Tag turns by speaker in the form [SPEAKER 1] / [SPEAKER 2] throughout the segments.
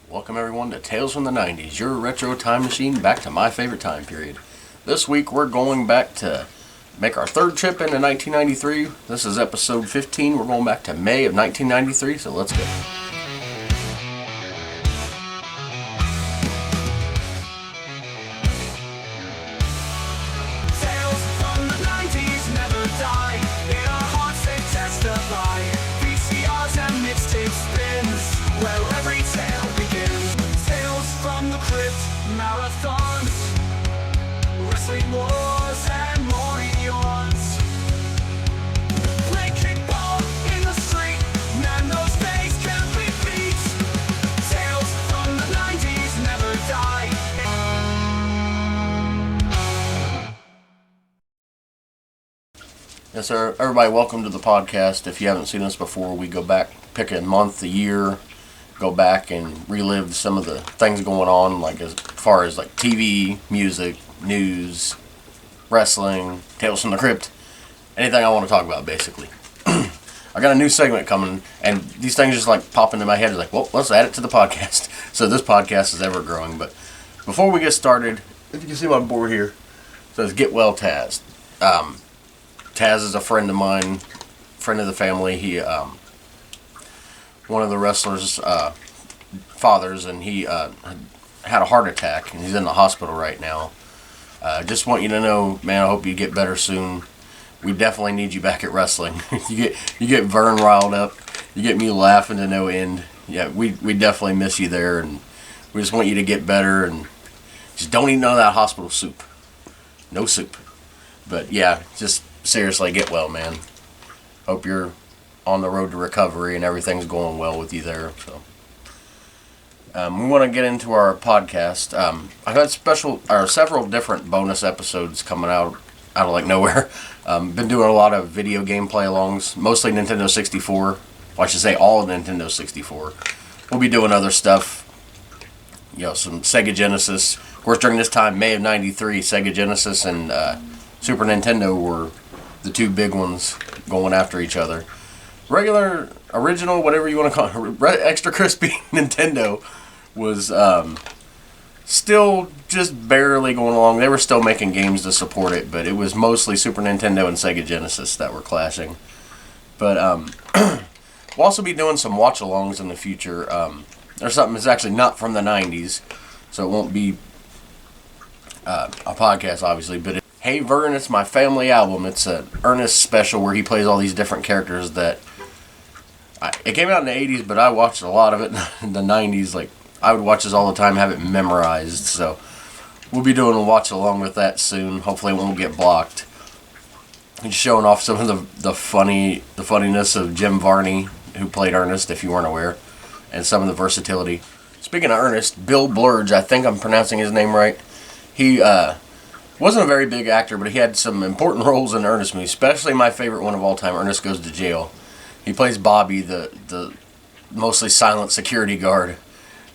[SPEAKER 1] Welcome everyone to Tales from the 90s, your retro time machine back to my favorite time period. This week we're going back to make our third trip into 1993. This is episode 15. We're going back to May of 1993, so let's go.
[SPEAKER 2] Tales from the 90s never die. In our hearts they testify. VCRs and mixtape spins, where every tale begins. Tales from the crypt, marathons, wrestling wars and morning yawns. Play kickball in the street, man those days can't be beat. Tales from the 90s never die.
[SPEAKER 1] Yes, sir. Everybody, welcome to the podcast. If you haven't seen us before, we go back, pick a month, a year, go back and relive some of the things going on, like as far as like TV, music, news, wrestling, Tales from the Crypt, anything I want to talk about, basically. I got a new segment coming, and these things just like pop into my head. It's like, well, let's add it to the podcast. So this podcast is ever growing. But before we get started, if you can see my board here, it says "Get Well, Taz." Taz is a friend of mine, friend of the family. He, one of the wrestlers' fathers, and he had a heart attack, and he's in the hospital right now. Just want you to know, man, I hope you get better soon. We definitely need you back at wrestling. you get Vern riled up. You get me laughing to no end. Yeah, we definitely miss you there, and we just want you to get better, and just don't eat none of that hospital soup. No soup. But yeah, just seriously, get well, man. Hope you're on the road to recovery and everything's going well with you there. So, we want to get into our podcast. I've had several different bonus episodes coming out of like nowhere. Been doing a lot of video game play-alongs, mostly Nintendo 64. Well, I should say all of Nintendo 64. We'll be doing other stuff. Some Sega Genesis. Of course, during this time, May of '93, Sega Genesis and Super Nintendo were the two big ones going after each other. Regular, original, whatever you want to call it, extra crispy Nintendo was still just barely going along. They were still making games to support it, but it was mostly Super Nintendo and Sega Genesis that were clashing. But we'll also be doing some watch-alongs in the future. There's something that's actually not from the 90s, so it won't be a podcast, obviously, but Hey Vern, it's my family album. It's an Ernest special where he plays all these different characters that... it came out in the 80s, but I watched a lot of it in the 90s. Like, I would watch this all the time, have it memorized. So, we'll be doing a watch-along with that soon. Hopefully it won't get blocked. He's showing off some of the funniness of Jim Varney, who played Ernest, if you weren't aware, and some of the versatility. Speaking of Ernest, Bill Blurge, I think I'm pronouncing his name right. He, wasn't a very big actor, but he had some important roles in Ernest movies, especially my favorite one of all time, Ernest Goes to Jail. He plays Bobby, the mostly silent security guard.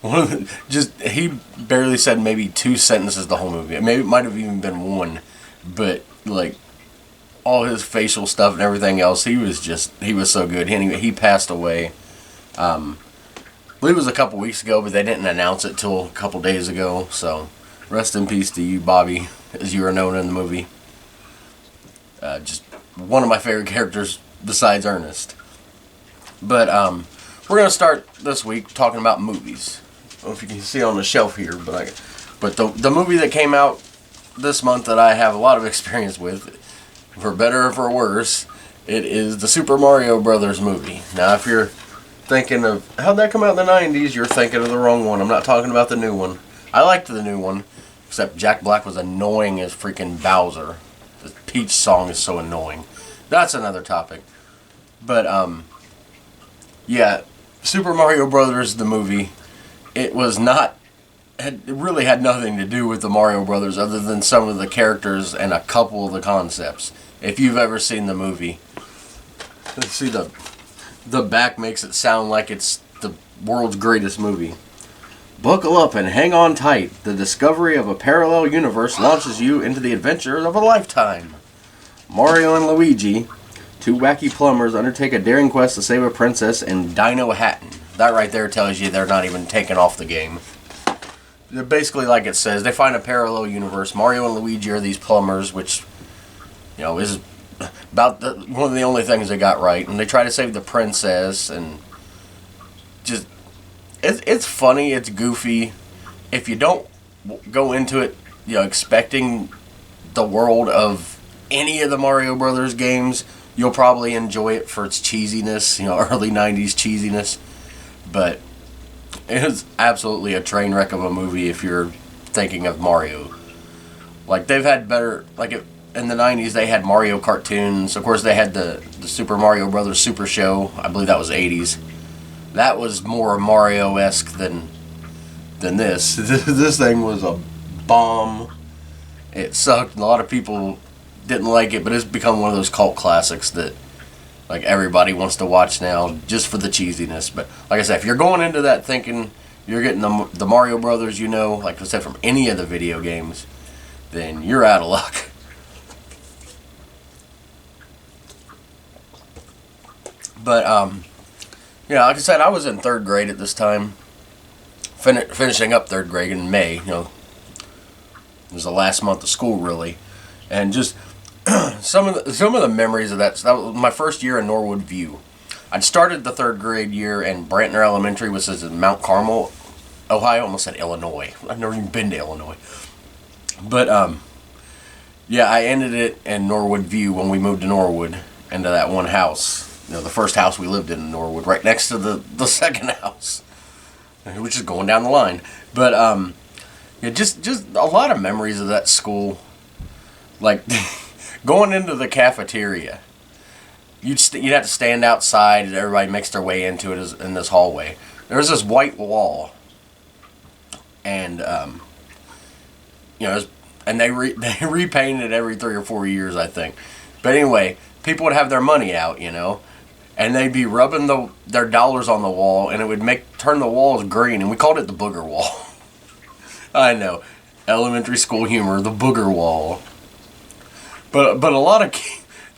[SPEAKER 1] He barely said maybe 2 sentences the whole movie. Maybe it might have even been 1, but like all his facial stuff and everything else, he was so good. He passed away. I believe it was a couple weeks ago, but they didn't announce it till a couple days ago. So rest in peace to you, Bobby, as you are known in the movie. Just one of my favorite characters besides Ernest. But we're going to start this week talking about movies. I don't know if you can see on the shelf here, but the movie that came out this month that I have a lot of experience with, for better or for worse, it is the Super Mario Brothers movie. Now, if you're thinking of, how'd that come out in the 90s, you're thinking of the wrong one. I'm not talking about the new one. I liked the new one. Except Jack Black was annoying as freaking Bowser. The Peach song is so annoying. That's another topic. But, yeah, Super Mario Brothers, the movie, it really had nothing to do with the Mario Brothers other than some of the characters and a couple of the concepts. If you've ever seen the movie, let's see, the back makes it sound like it's the world's greatest movie. Buckle up and hang on tight. The discovery of a parallel universe launches you into the adventures of a lifetime. Mario and Luigi, two wacky plumbers, undertake a daring quest to save a princess and Dino Hatton. that right there tells you they're not even taking off the game. They're basically, like it says, they find a parallel universe. Mario and Luigi are these plumbers, which, is about one of the only things they got right. And they try to save the princess, and just, it's funny, it's goofy. If you don't go into it, expecting the world of any of the Mario Brothers games, you'll probably enjoy it for its cheesiness, early 90s cheesiness. But it is absolutely a train wreck of a movie if you're thinking of Mario. Like, they've had better, in the 90s they had Mario cartoons. Of course, they had the Super Mario Brothers Super Show. I believe that was 80s. That was more Mario-esque than this. This thing was a bomb. It sucked. A lot of people didn't like it, but it's become one of those cult classics that everybody wants to watch now just for the cheesiness. But like I said, if you're going into that thinking you're getting the Mario Brothers, like I said, from any of the video games, then you're out of luck. But like I said, I was in 3rd grade at this time, finishing up 3rd grade in May. It was the last month of school, really, and just some of the memories of that was my first year in Norwood View. I'd started the 3rd grade year in Brantner Elementary, which is in Mount Carmel, Ohio. I almost said Illinois. I've never even been to Illinois. But I ended it in Norwood View when we moved to Norwood, into that one house. The first house we lived in Norwood, right next to the second house, which is going down the line. But just a lot of memories of that school, like. Going into the cafeteria, you'd have to stand outside, and everybody makes their way into it in this hallway. There was this white wall, and and they repainted it every 3 or 4 years, I think. But anyway, people would have their money out, and they'd be rubbing their dollars on the wall, and it would turn the walls green, and we called it the booger wall. I know, elementary school humor, the booger wall. But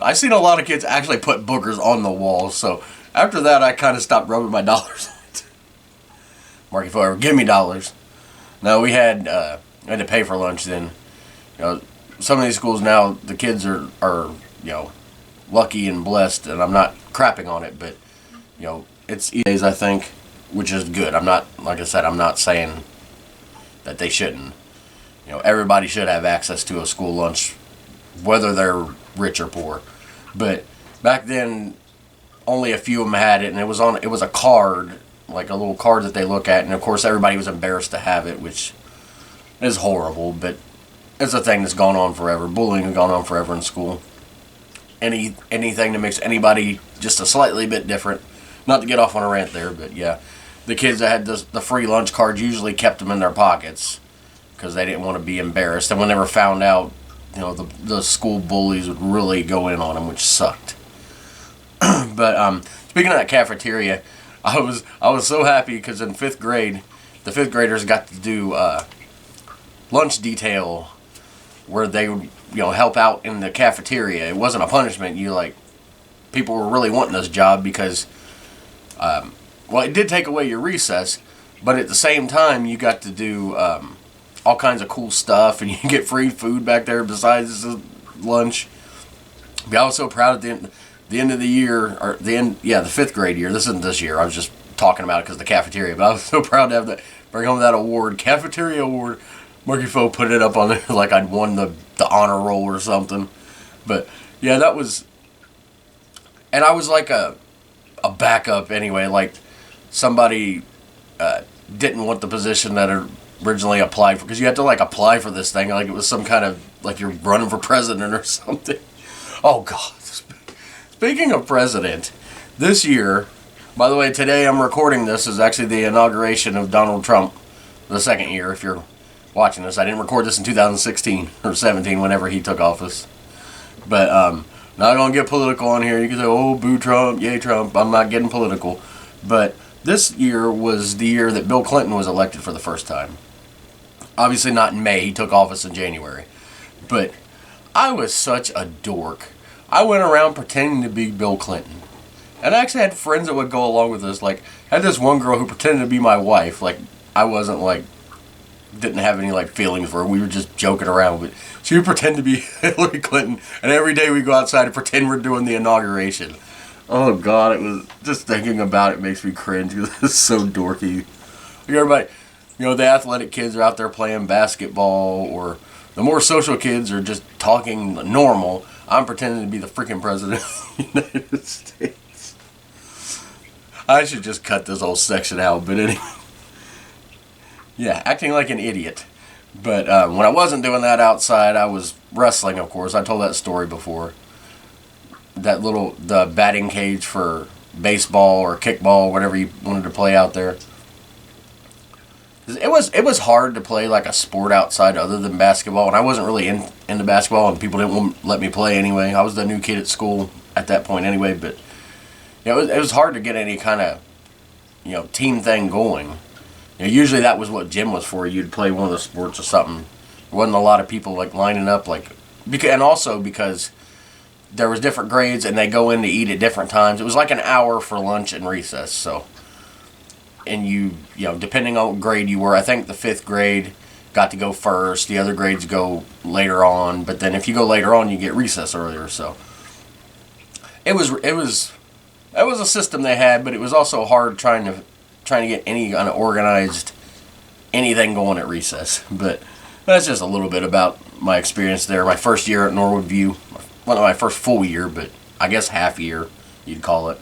[SPEAKER 1] I've seen a lot of kids actually put boogers on the walls. So after that, I kind of stopped rubbing my dollars on it. Marky forever, give me dollars. No, we had to pay for lunch then. Some of these schools now, the kids are lucky and blessed, and I'm not crapping on it, but it's days, I think, which is good. I'm not, like I said, I'm not saying that they shouldn't. Everybody should have access to a school lunch, whether they're rich or poor. But back then, only a few of them had it, and it was a card, like a little card that they look at, and of course everybody was embarrassed to have it, which is horrible, but it's a thing that's gone on forever. Bullying has gone on forever in school. Anything that makes anybody just a slightly bit different. Not to get off on a rant there, but yeah, the kids that had the free lunch cards usually kept them in their pockets because they didn't want to be embarrassed, and when they were found out, the school bullies would really go in on them, which sucked. But speaking of that cafeteria, I was so happy because in 5th grade, the 5th graders got to do lunch detail, where they would help out in the cafeteria. It wasn't a punishment. People were really wanting this job because it did take away your recess, but at the same time you got to do all kinds of cool stuff, and you get free food back there besides the lunch. But I was so proud at the end of the year, or the 5th grade year. This isn't this year. I was just talking about it because of the cafeteria. But I was so proud to have bring home that award, cafeteria award. Marky Foe put it up on there like I'd won the honor roll or something. But yeah, that was, and I was like a backup anyway. Like somebody didn't want the position that originally applied for, because you had to apply for this thing like it was some kind of you're running for president or something. Oh God! Speaking of president, this year, by the way, today I'm recording this is actually the inauguration of Donald Trump, the 2nd year. If you're watching this, I didn't record this in 2016 or 17, whenever he took office. But not gonna get political on here. You can say, "Oh, boo Trump, yay Trump." I'm not getting political, but this year was the year that Bill Clinton was elected for the first time. Obviously not in May, he took office in January. But I was such a dork. I went around pretending to be Bill Clinton. And I actually had friends that would go along with this. Like, I had this one girl who pretended to be my wife. Like, I wasn't like, didn't have any like feelings for her. We were just joking around. But she would pretend to be Hillary Clinton, and every day we go outside and pretend we're doing the inauguration. Oh God, it was just thinking about it makes me cringe. It's so dorky. Like everybody, the athletic kids are out there playing basketball, or the more social kids are just talking normal. I'm pretending to be the freaking president of the United States. I should just cut this whole section out, but anyway. Yeah, acting like an idiot. But when I wasn't doing that outside, I was wrestling, of course. I told that story before. The batting cage for baseball or kickball, whatever you wanted to play out there. It was hard to play like a sport outside other than basketball, and I wasn't really into basketball, and people didn't let me play anyway. I was the new kid at school at that point anyway, but it was hard to get any kind of team thing going. Usually that was what gym was for. You'd play one of the sports or something. There wasn't a lot of people like lining up and also because there was different grades and they go in to eat at different times. It was like an hour for lunch and recess. So, and you depending on what grade you were, I think the 5th grade got to go first. The other grades go later on. But then if you go later on, you get recess earlier. So it was a system they had, but it was also hard trying to get any kind of organized anything going at recess. But that's just a little bit about my experience there. My first year at Norwood View. Well, not my first full year, but I guess half year, you'd call it.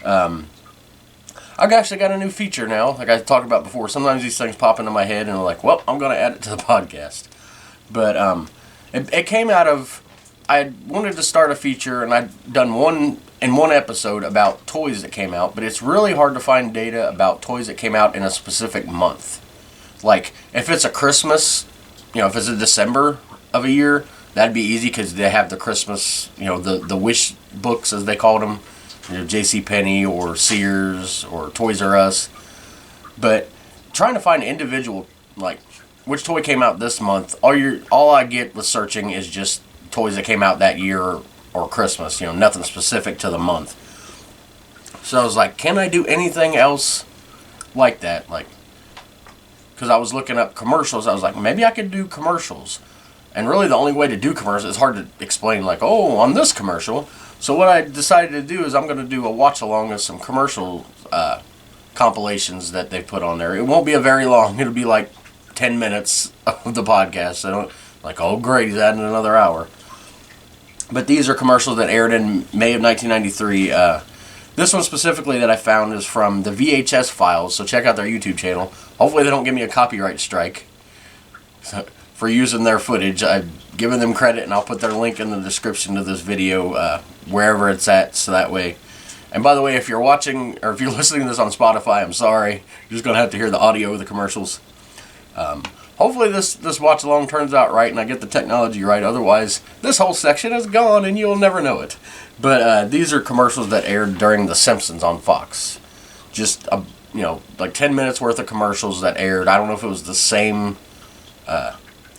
[SPEAKER 1] I've actually got a new feature now, like I talked about before. Sometimes these things pop into my head and I'm like, well, I'm going to add it to the podcast. But it came out of, I wanted to start a feature, and I'd done one episode about toys that came out, but it's really hard to find data about toys that came out in a specific month. Like, if it's a Christmas, if it's a December of a year, that'd be easy because they have the Christmas, the wish books, as they called them, JCPenney or Sears or Toys R Us. But trying to find individual, like, which toy came out this month, all I get with searching is just toys that came out that year or Christmas, nothing specific to the month. So I was like, can I do anything else like that? Like, because I was looking up commercials, I was like, maybe I could do commercials. And really the only way to do commercials, it's hard to explain, like, oh, on this commercial. So what I decided to do is I'm going to do a watch along of some commercial compilations that they put on there. It won't be a very long, it'll be like 10 minutes of the podcast. So like, oh great, he's adding another hour. But these are commercials that aired in May of 1993. This one specifically that I found is from the VHS Files, so check out their YouTube channel. Hopefully they don't give me a copyright strike for using their footage. I've given them credit, and I'll put their link in the description of this video wherever it's at, so that way. And by the way, if you're watching, or if you're listening to this on Spotify, I'm sorry. You're just going to have to hear the audio of the commercials. Hopefully this watch along turns out right and I get the technology right. Otherwise, this whole section is gone and you'll never know it. But these are commercials that aired during The Simpsons on Fox. Just, like 10 minutes worth of commercials that aired. I don't know if it was the same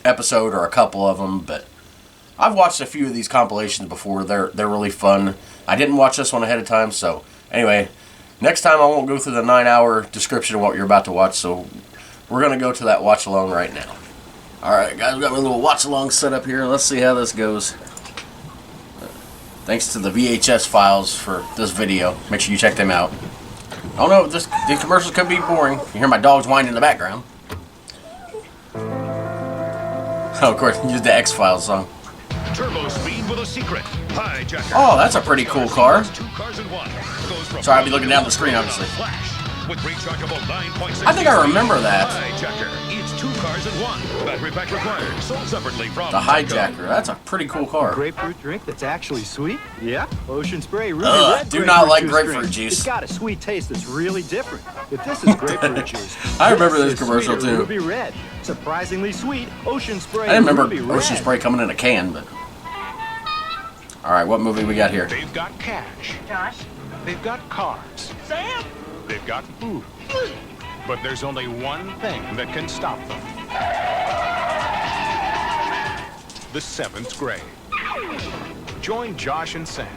[SPEAKER 1] episode or a couple of them, but I've watched a few of these compilations before. They're really fun. I didn't watch this one ahead of time, so anyway, next time I won't go through the 9-hour description of what you're about to watch, so we're going to go to that watch along right now. Alright guys, we've got my little watch along set up here. Let's see how this goes. Thanks to the VHS Files for this video. Make sure you check them out. Oh no, these commercials could be boring. You hear my dogs whine in the background. Oh, of course, use the X-Files song.
[SPEAKER 3] Turbo speed with a secret. Hijacker.
[SPEAKER 1] Oh, that's a pretty cool car.
[SPEAKER 3] 2 cars in 1.
[SPEAKER 1] Sorry, I'll be looking down the screen, obviously.
[SPEAKER 3] With rechargeable 9.6.
[SPEAKER 1] I think I remember that.
[SPEAKER 3] Hijacker. It's 2 cars in 1. Battery pack required. Sold separately from
[SPEAKER 1] The Hijacker. That's a pretty cool car.
[SPEAKER 4] Grapefruit drink that's actually sweet? Yeah. Ocean Spray Ruby Red.
[SPEAKER 1] Do not like
[SPEAKER 4] juice
[SPEAKER 1] grapefruit
[SPEAKER 4] drink.
[SPEAKER 1] juice.
[SPEAKER 4] It's got a sweet taste that's really different. If this is grapefruit juice,
[SPEAKER 1] I remember this
[SPEAKER 4] is
[SPEAKER 1] commercial
[SPEAKER 4] sweeter
[SPEAKER 1] too.
[SPEAKER 4] Ruby Red. Surprisingly sweet. Ocean Spray.
[SPEAKER 1] I didn't remember
[SPEAKER 4] Ruby Red.
[SPEAKER 1] Ocean Spray coming in a can, but. Alright, what movie we got here?
[SPEAKER 3] They've got cash.
[SPEAKER 5] Josh?
[SPEAKER 3] They've got cars.
[SPEAKER 5] Sam?
[SPEAKER 3] They've got food. But there's only one thing that can stop them. The 7th grade. Join Josh and Sam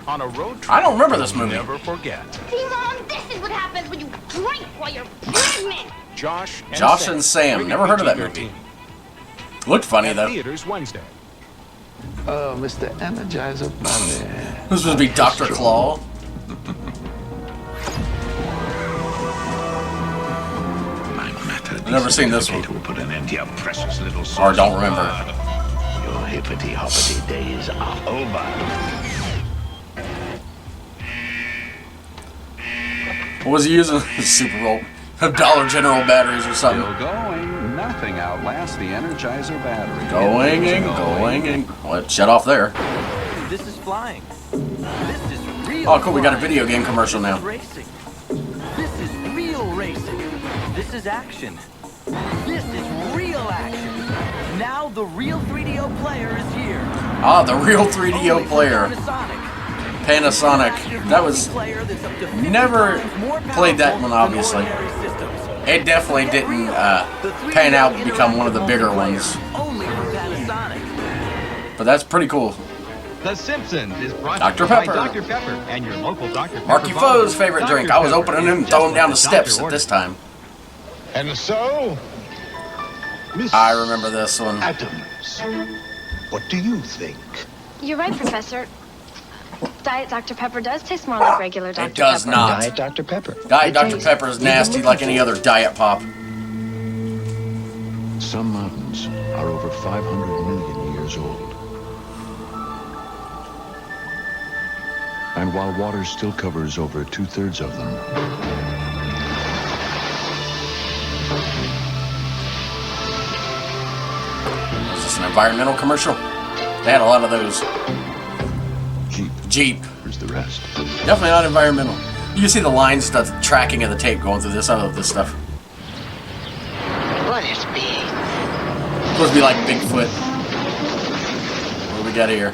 [SPEAKER 3] on a road trip
[SPEAKER 1] I don't remember this
[SPEAKER 3] you'll
[SPEAKER 1] movie.
[SPEAKER 3] never forget.
[SPEAKER 5] See, Mom, this is what happens when you drink while you're pregnant.
[SPEAKER 3] Josh
[SPEAKER 1] and Sam. Never heard of that movie. Looked funny, though.
[SPEAKER 3] Theaters Wednesday.
[SPEAKER 6] Oh, Mr. Energizer Bunny.
[SPEAKER 1] This would be Dr. Claw. I've never seen this one.
[SPEAKER 6] Will put an end to your precious little
[SPEAKER 1] Or don't remember.
[SPEAKER 6] Your hippity-hoppity days are over.
[SPEAKER 1] What was he using? Super Bowl. Dollar General batteries or something.
[SPEAKER 7] Still going. Nothing outlasts the Energizer battery.
[SPEAKER 1] Going and going and... What? Shut off there.
[SPEAKER 8] This is flying. This is real.
[SPEAKER 1] Oh, cool. We got a video game commercial now.
[SPEAKER 8] Racing. This is real racing. This is action. This is real action. Now the real 3DO player is here.
[SPEAKER 1] Ah, the real 3DO
[SPEAKER 8] Only from
[SPEAKER 1] player.
[SPEAKER 8] Panasonic.
[SPEAKER 1] Panasonic. That was... Never played that one, obviously. It definitely didn't pan out to become one of the bigger ones.
[SPEAKER 8] Only from Panasonic.
[SPEAKER 1] But that's pretty cool.
[SPEAKER 9] The Simpsons is brought
[SPEAKER 1] Dr.
[SPEAKER 9] to you by
[SPEAKER 1] Pepper.
[SPEAKER 9] Dr. Pepper and your local Dr. Pepper.
[SPEAKER 1] Marky
[SPEAKER 9] bottle.
[SPEAKER 1] Foe's favorite
[SPEAKER 9] Dr.
[SPEAKER 1] drink. I was
[SPEAKER 9] Pepper
[SPEAKER 1] opening
[SPEAKER 9] is
[SPEAKER 1] them and
[SPEAKER 9] just
[SPEAKER 1] throwing
[SPEAKER 9] what
[SPEAKER 1] down the
[SPEAKER 9] the
[SPEAKER 1] steps
[SPEAKER 9] doctor
[SPEAKER 1] at this time.
[SPEAKER 3] And so,
[SPEAKER 1] I remember this one.
[SPEAKER 6] Adams, what do you think?
[SPEAKER 5] You're right, Professor. Diet Dr. Pepper does taste more like regular Dr.
[SPEAKER 1] It does
[SPEAKER 5] Pepper.
[SPEAKER 1] not.
[SPEAKER 6] Diet Dr. Pepper.
[SPEAKER 1] Diet Dr. Pepper is nasty like any other diet pop.
[SPEAKER 10] Some mountains are over 500 million years old. And while water still covers over 2/3 of them,
[SPEAKER 1] Is this an environmental commercial? They had a lot of those. Jeep.
[SPEAKER 10] here's the rest.
[SPEAKER 1] Definitely not environmental. You can see the lines, the tracking of the tape going through this. I love this stuff.
[SPEAKER 6] What is big?
[SPEAKER 1] Supposed to be like Bigfoot. What do we got here?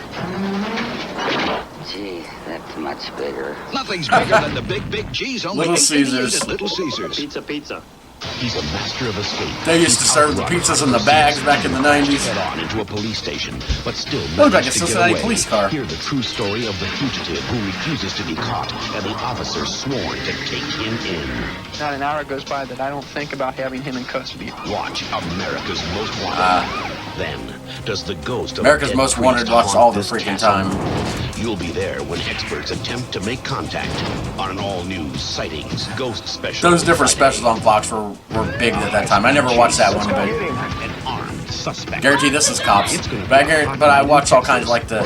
[SPEAKER 11] Gee, that's much bigger.
[SPEAKER 6] Nothing's bigger than the big cheese. Only
[SPEAKER 1] Little
[SPEAKER 6] 8.88
[SPEAKER 1] Caesars.
[SPEAKER 6] at Little Caesars.
[SPEAKER 4] Pizza.
[SPEAKER 6] He's a master of escape.
[SPEAKER 1] They used to serve the pizzas in the bags back in the 90s.
[SPEAKER 6] Head on into a police station, but still
[SPEAKER 1] Looked like a
[SPEAKER 6] managed to get
[SPEAKER 1] Cincinnati
[SPEAKER 6] away.
[SPEAKER 1] police car.
[SPEAKER 6] Hear the true story of the fugitive who refuses to be caught, and the officer sworn to take him in.
[SPEAKER 12] Not an hour goes by that I don't think about having him in custody.
[SPEAKER 6] Watch America's Most Wanted. Then, does the ghost of
[SPEAKER 1] America's
[SPEAKER 6] dead
[SPEAKER 1] Most
[SPEAKER 6] priest
[SPEAKER 1] Wanted watched
[SPEAKER 6] haunt
[SPEAKER 1] all the
[SPEAKER 6] this
[SPEAKER 1] freaking
[SPEAKER 6] castle?
[SPEAKER 1] time.
[SPEAKER 6] You'll be there when experts attempt to make contact on an all-new Sightings Ghost Special.
[SPEAKER 1] Those different
[SPEAKER 6] Friday.
[SPEAKER 1] specials on Fox were big at that time. I never watched that one, but
[SPEAKER 6] An armed suspect. Guarantee this is cops.
[SPEAKER 1] But I watch all kinds of like the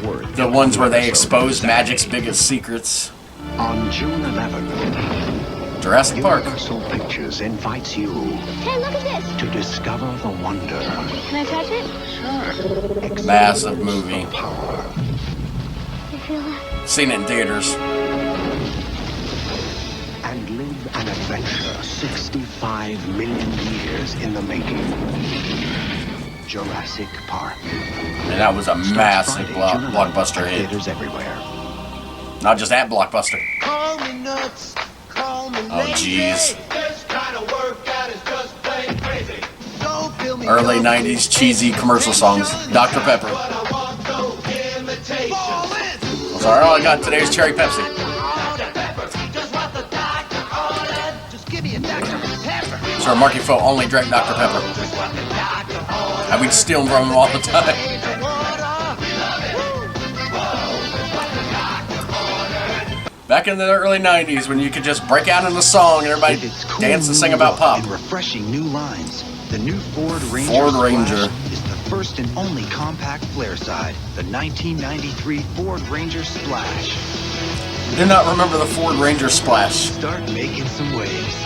[SPEAKER 6] Worth.
[SPEAKER 1] the ones where they expose magic's biggest secrets.
[SPEAKER 6] On June 11th,
[SPEAKER 1] Jurassic Park.
[SPEAKER 6] Universal Pictures invites you
[SPEAKER 5] Hey, look at this.
[SPEAKER 6] to discover the wonder.
[SPEAKER 5] Can I touch it?
[SPEAKER 6] Sure.
[SPEAKER 1] Massive movie.
[SPEAKER 6] Power.
[SPEAKER 5] You feel that?
[SPEAKER 1] Seen it in theaters.
[SPEAKER 6] And live an adventure 65 million years in the making. Jurassic Park.
[SPEAKER 1] And that was a massive
[SPEAKER 6] Friday, June 11th,
[SPEAKER 1] blockbuster
[SPEAKER 6] at
[SPEAKER 1] hit.
[SPEAKER 6] Theaters everywhere.
[SPEAKER 1] Not just that blockbuster.
[SPEAKER 2] Call me nuts, call me
[SPEAKER 1] Oh, jeez.
[SPEAKER 2] This kind of workout is just plain crazy. Don't feel me
[SPEAKER 1] Early 90s cheesy commercial songs. Dr. Pepper.
[SPEAKER 2] but I want no imitation.
[SPEAKER 1] I'm sorry, all I got today is Cherry Pepsi.
[SPEAKER 2] Dr. Pepper, just what the doctor ordered. Just give me a Dr. Pepper.
[SPEAKER 1] Sure, Marky Foe only drank Dr. Pepper.
[SPEAKER 2] Just what the doctor ordered.
[SPEAKER 1] And we'd steal them from him all the time. Back in the early 90s when you could just break out in a song and everybody
[SPEAKER 6] With its cool
[SPEAKER 1] dance and
[SPEAKER 6] new
[SPEAKER 1] sing about
[SPEAKER 6] look
[SPEAKER 1] pop.
[SPEAKER 6] and refreshing new lines, the new Ford Ranger
[SPEAKER 1] Ford
[SPEAKER 6] Splash
[SPEAKER 1] Ranger.
[SPEAKER 6] is the first and only compact flare side, the 1993 Ford Ranger Splash.
[SPEAKER 1] Did not remember the Ford Ranger Splash.
[SPEAKER 6] Start making some waves.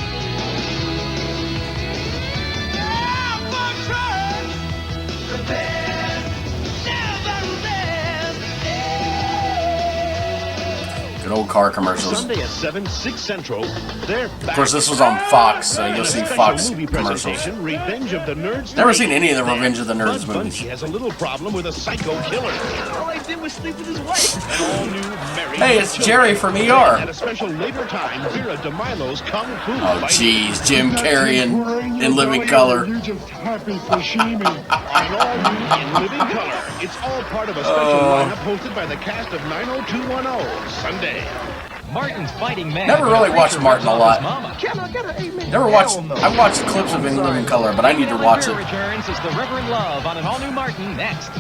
[SPEAKER 1] Good old car commercials.
[SPEAKER 6] Sunday at 7, 6 Central. They're back.
[SPEAKER 1] Of course, this was on Fox, so you'll see
[SPEAKER 6] Special
[SPEAKER 1] Fox
[SPEAKER 6] movie
[SPEAKER 1] commercials.
[SPEAKER 6] presentation, Revenge of the Nerds.
[SPEAKER 1] Never seen any of the Revenge of the Nerds
[SPEAKER 6] Bud
[SPEAKER 1] movies.
[SPEAKER 6] Bundy has a little problem with a psycho killer.
[SPEAKER 9] All I did was sleep with his wife.
[SPEAKER 6] An all-new Mary
[SPEAKER 1] Hey, it's Jerry from ER.
[SPEAKER 6] At a special later time, Vera DeMilo's Kung Fu.
[SPEAKER 1] Oh, jeez, Jim Carrey in Living Color.
[SPEAKER 6] You're just happy sashimi. On all new In Living Color. It's all part of a special lineup hosted by the cast of 90210. Sunday.
[SPEAKER 9] Martin's fighting man.
[SPEAKER 1] Never really watched Martin a lot.
[SPEAKER 9] Can I get an amen?
[SPEAKER 1] Never watched. I watched clips of In Living Color, but I need to watch it.
[SPEAKER 9] Returns as the Reverend Love on an all-new Martin next.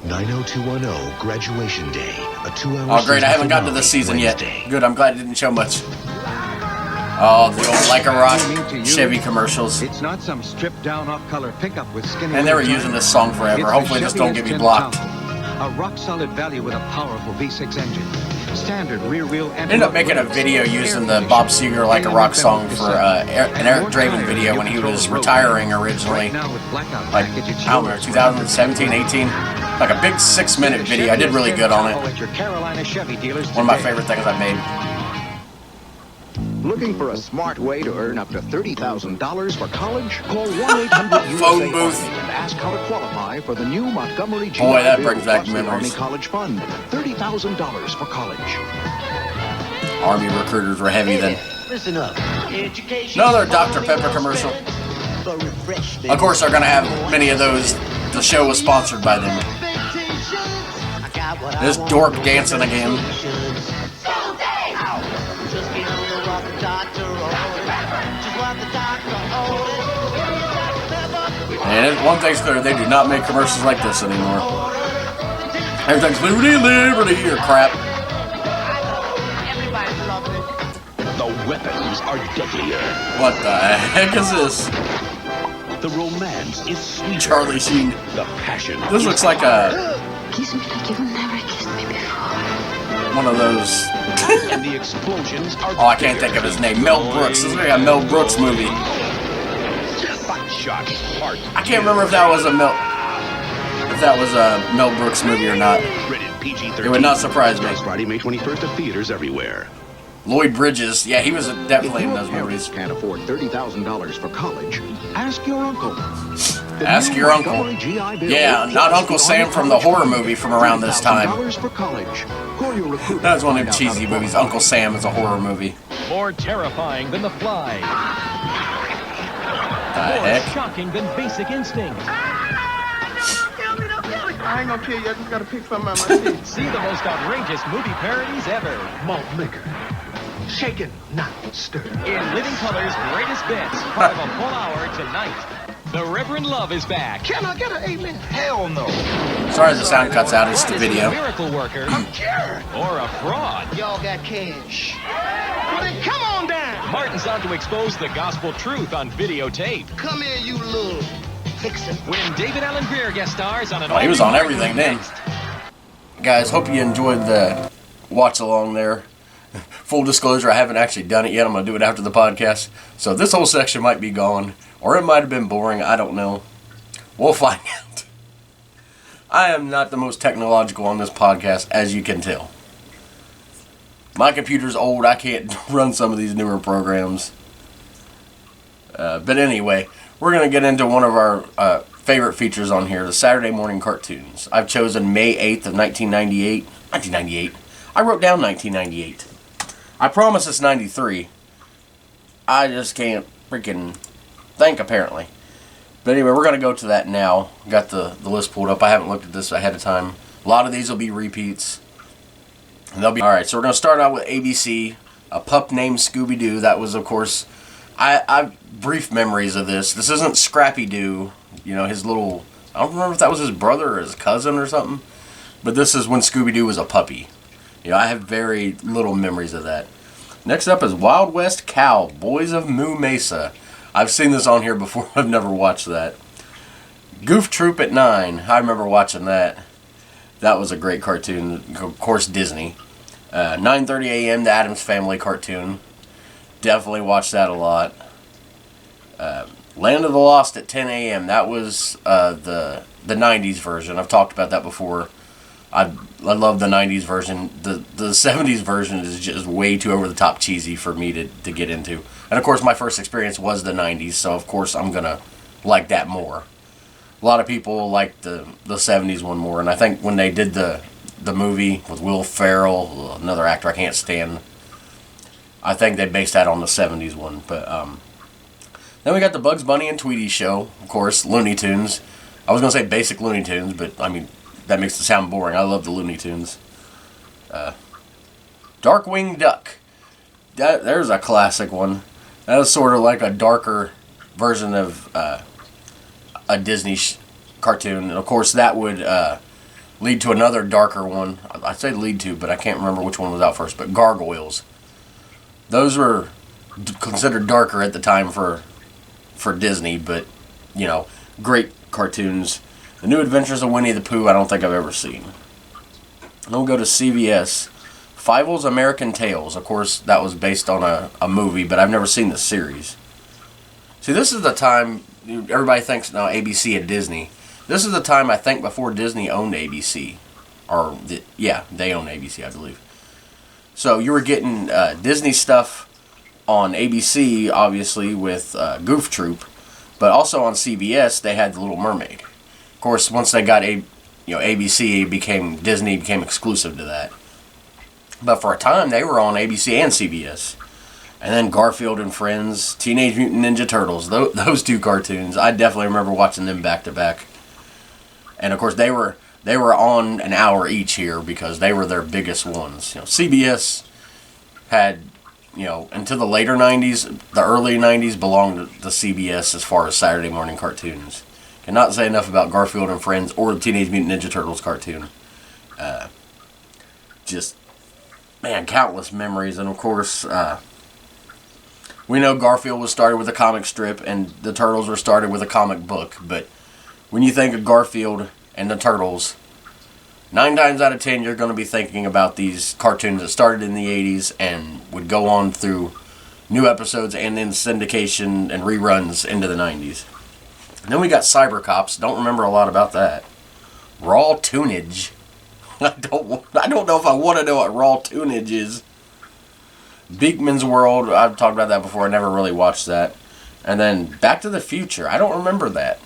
[SPEAKER 6] 90210 Graduation Day. A 2-hour.
[SPEAKER 1] Oh, great! I haven't gotten to this season yet. Good. I'm glad it didn't show much. Oh, the old Like a Rock Chevy commercials.
[SPEAKER 13] It's not some stripped down off-color pickup with skinny.
[SPEAKER 1] And they were using this song forever. Hopefully this don't get me blocked.
[SPEAKER 13] A rock-solid value with a powerful V6 engine. Standard rear-wheel.
[SPEAKER 1] Ended up making a video using the Bob Seger Like a Rock song for an Eric Draven video when he was retiring originally. Like, I don't know, 2017, 18. Like a big 6-minute video. I did really good on it. One of my favorite things I've made.
[SPEAKER 14] Looking for a smart way to earn up to $30,000 for college? Call 1-800-USA
[SPEAKER 1] Phone booth.
[SPEAKER 14] Army and ask how to qualify for the new Montgomery GI
[SPEAKER 1] Boy, that
[SPEAKER 14] Bill
[SPEAKER 1] brings back
[SPEAKER 14] plus the Army
[SPEAKER 1] memories.
[SPEAKER 14] College Fund. $30,000 for college.
[SPEAKER 1] Army recruiters were heavy then.
[SPEAKER 15] Listen up.
[SPEAKER 1] Another Dr. Pepper commercial. Of course, they're going to have many of those. The show was sponsored by them. This dork dancing again. And one thing's clear, they do not make commercials like this anymore. Everything's liberty, liberty, or crap.
[SPEAKER 6] The weapons are deadlier.
[SPEAKER 1] What the heck is this?
[SPEAKER 6] The romance is sweeter.
[SPEAKER 1] Charlie Sheen.
[SPEAKER 6] The passion.
[SPEAKER 1] This looks like a...
[SPEAKER 5] Kiss me like you've never kissed me before.
[SPEAKER 1] one of those...
[SPEAKER 6] And the explosions are
[SPEAKER 1] Oh, I can't think of his name. Mel Brooks. This is like a Mel Brooks movie.
[SPEAKER 6] Shot heart.
[SPEAKER 1] I can't remember if that was a Mel Brooks movie or not.
[SPEAKER 6] Rated PG-13.
[SPEAKER 1] It would not surprise me.
[SPEAKER 6] Friday, May 21st at theaters everywhere.
[SPEAKER 1] Lloyd Bridges. Yeah, he was definitely in those movies.
[SPEAKER 14] Can't afford $30,000 for college? Ask your uncle.
[SPEAKER 1] Ask your uncle. Yeah, not Uncle Sam from the horror movie from around this time.
[SPEAKER 14] For college. Call your recruiter.
[SPEAKER 1] That was one of them cheesy movies. Uncle Sam is a horror movie.
[SPEAKER 9] More terrifying than The Fly. More
[SPEAKER 1] Heck?
[SPEAKER 9] shocking than Basic Instinct.
[SPEAKER 12] I ain't gonna kill you. I just gotta pick something out of my teeth.
[SPEAKER 9] See the most outrageous movie parodies ever.
[SPEAKER 12] Malt liquor. Shaken, not stirred.
[SPEAKER 9] In Living Color's greatest bits, part of a full hour tonight. The Reverend Love is back.
[SPEAKER 12] Can I get an amen? Hell no.
[SPEAKER 1] Sorry the sound cuts out. It's the
[SPEAKER 9] What is he,
[SPEAKER 1] video.
[SPEAKER 9] a miracle worker?
[SPEAKER 12] I'm cured.
[SPEAKER 9] Or a fraud?
[SPEAKER 12] Y'all got cash. Well, then come on down.
[SPEAKER 9] Martin's out to expose the gospel truth on videotape.
[SPEAKER 12] Come here, you little fixin'.
[SPEAKER 9] When David Allen Greer guest stars on an
[SPEAKER 1] Oh, he was on
[SPEAKER 9] all-new
[SPEAKER 1] everything
[SPEAKER 9] Martin
[SPEAKER 1] then. Guys, hope you enjoyed the watch along there. Full disclosure, I haven't actually done it yet. I'm going to do it after the podcast. So this whole section might be gone. Or it might have been boring. I don't know. We'll find out. I am not the most technological on this podcast, as you can tell. My computer's old. I can't run some of these newer programs. But anyway, we're going to get into one of our favorite features on here, the Saturday morning cartoons. I've chosen May 8th of 1998. 1998. I wrote down 1998. I promise it's 93. I just can't freaking think, apparently. But anyway, we're going to go to that now. Got the list pulled up. I haven't looked at this ahead of time. A lot of these will be repeats. And they'll be... Alright, so we're going to start out with ABC. A Pup Named Scooby-Doo. That was, of course... I've brief memories of this. This isn't Scrappy-Doo. You know, his little... I don't remember if that was his brother or his cousin or something. But this is when Scooby-Doo was a puppy. You know, I have very little memories of that. Next up is Wild West Cow, Boys of Moo Mesa. I've seen this on here before. I've never watched that. Goof Troop at 9. I remember watching that. That was a great cartoon. Of course, Disney. 9:30 a.m. The Addams Family cartoon. Definitely watched that a lot. Land of the Lost at 10 a.m. That was the 90's version. I've talked about that before. I love the 90s version. The 70s version is just way too over the top cheesy for me to get into. And of course, my first experience was the 90s, so of course I'm gonna like that more. A lot of people like the 70s one more, and I think when they did the movie with Will Ferrell, another actor I can't stand, I think they based that on the 70s one. But then we got the Bugs Bunny and Tweety show, of course, Looney Tunes. I was gonna say basic Looney Tunes, but I mean that makes it sound boring. I love the Looney Tunes. Darkwing Duck. There's a classic one. That was sort of like a darker version of a Disney cartoon. And of course, that would lead to another darker one. I say lead to, but I can't remember which one was out first. But Gargoyles. Those were considered darker at the time for Disney, but, you know, great cartoons. The New Adventures of Winnie the Pooh, I don't think I've ever seen. Then we'll go to CBS. Fievel's American Tales. Of course, that was based on a movie, but I've never seen the series. See, this is the time, everybody thinks now ABC and Disney. This is the time, I think, before Disney owned ABC. Yeah, they own ABC, I believe. So you were getting Disney stuff on ABC, obviously, with Goof Troop, but also on CBS, they had The Little Mermaid. Of course, once they got ABC, Disney became exclusive to that. But for a time, they were on ABC and CBS. And then Garfield and Friends, Teenage Mutant Ninja Turtles, those two cartoons, I definitely remember watching them back to back. And of course, they were on an hour each here because they were their biggest ones. CBS had, until the later 90s, the early 90s belonged to CBS as far as Saturday morning cartoons. Cannot say enough about Garfield and Friends or the Teenage Mutant Ninja Turtles cartoon. Countless memories. And of course, we know Garfield was started with a comic strip and the Turtles were started with a comic book. But when you think of Garfield and the Turtles, 9 times out of 10 you're going to be thinking about these cartoons that started in the 80s and would go on through new episodes and then syndication and reruns into the 90s. And then we got Cyber Cops. Don't remember a lot about that. Raw Tunage. I don't know if I want to know what Raw Tunage is. Beakman's World. I've talked about that before. I never really watched that. And then Back to the Future. I don't remember that.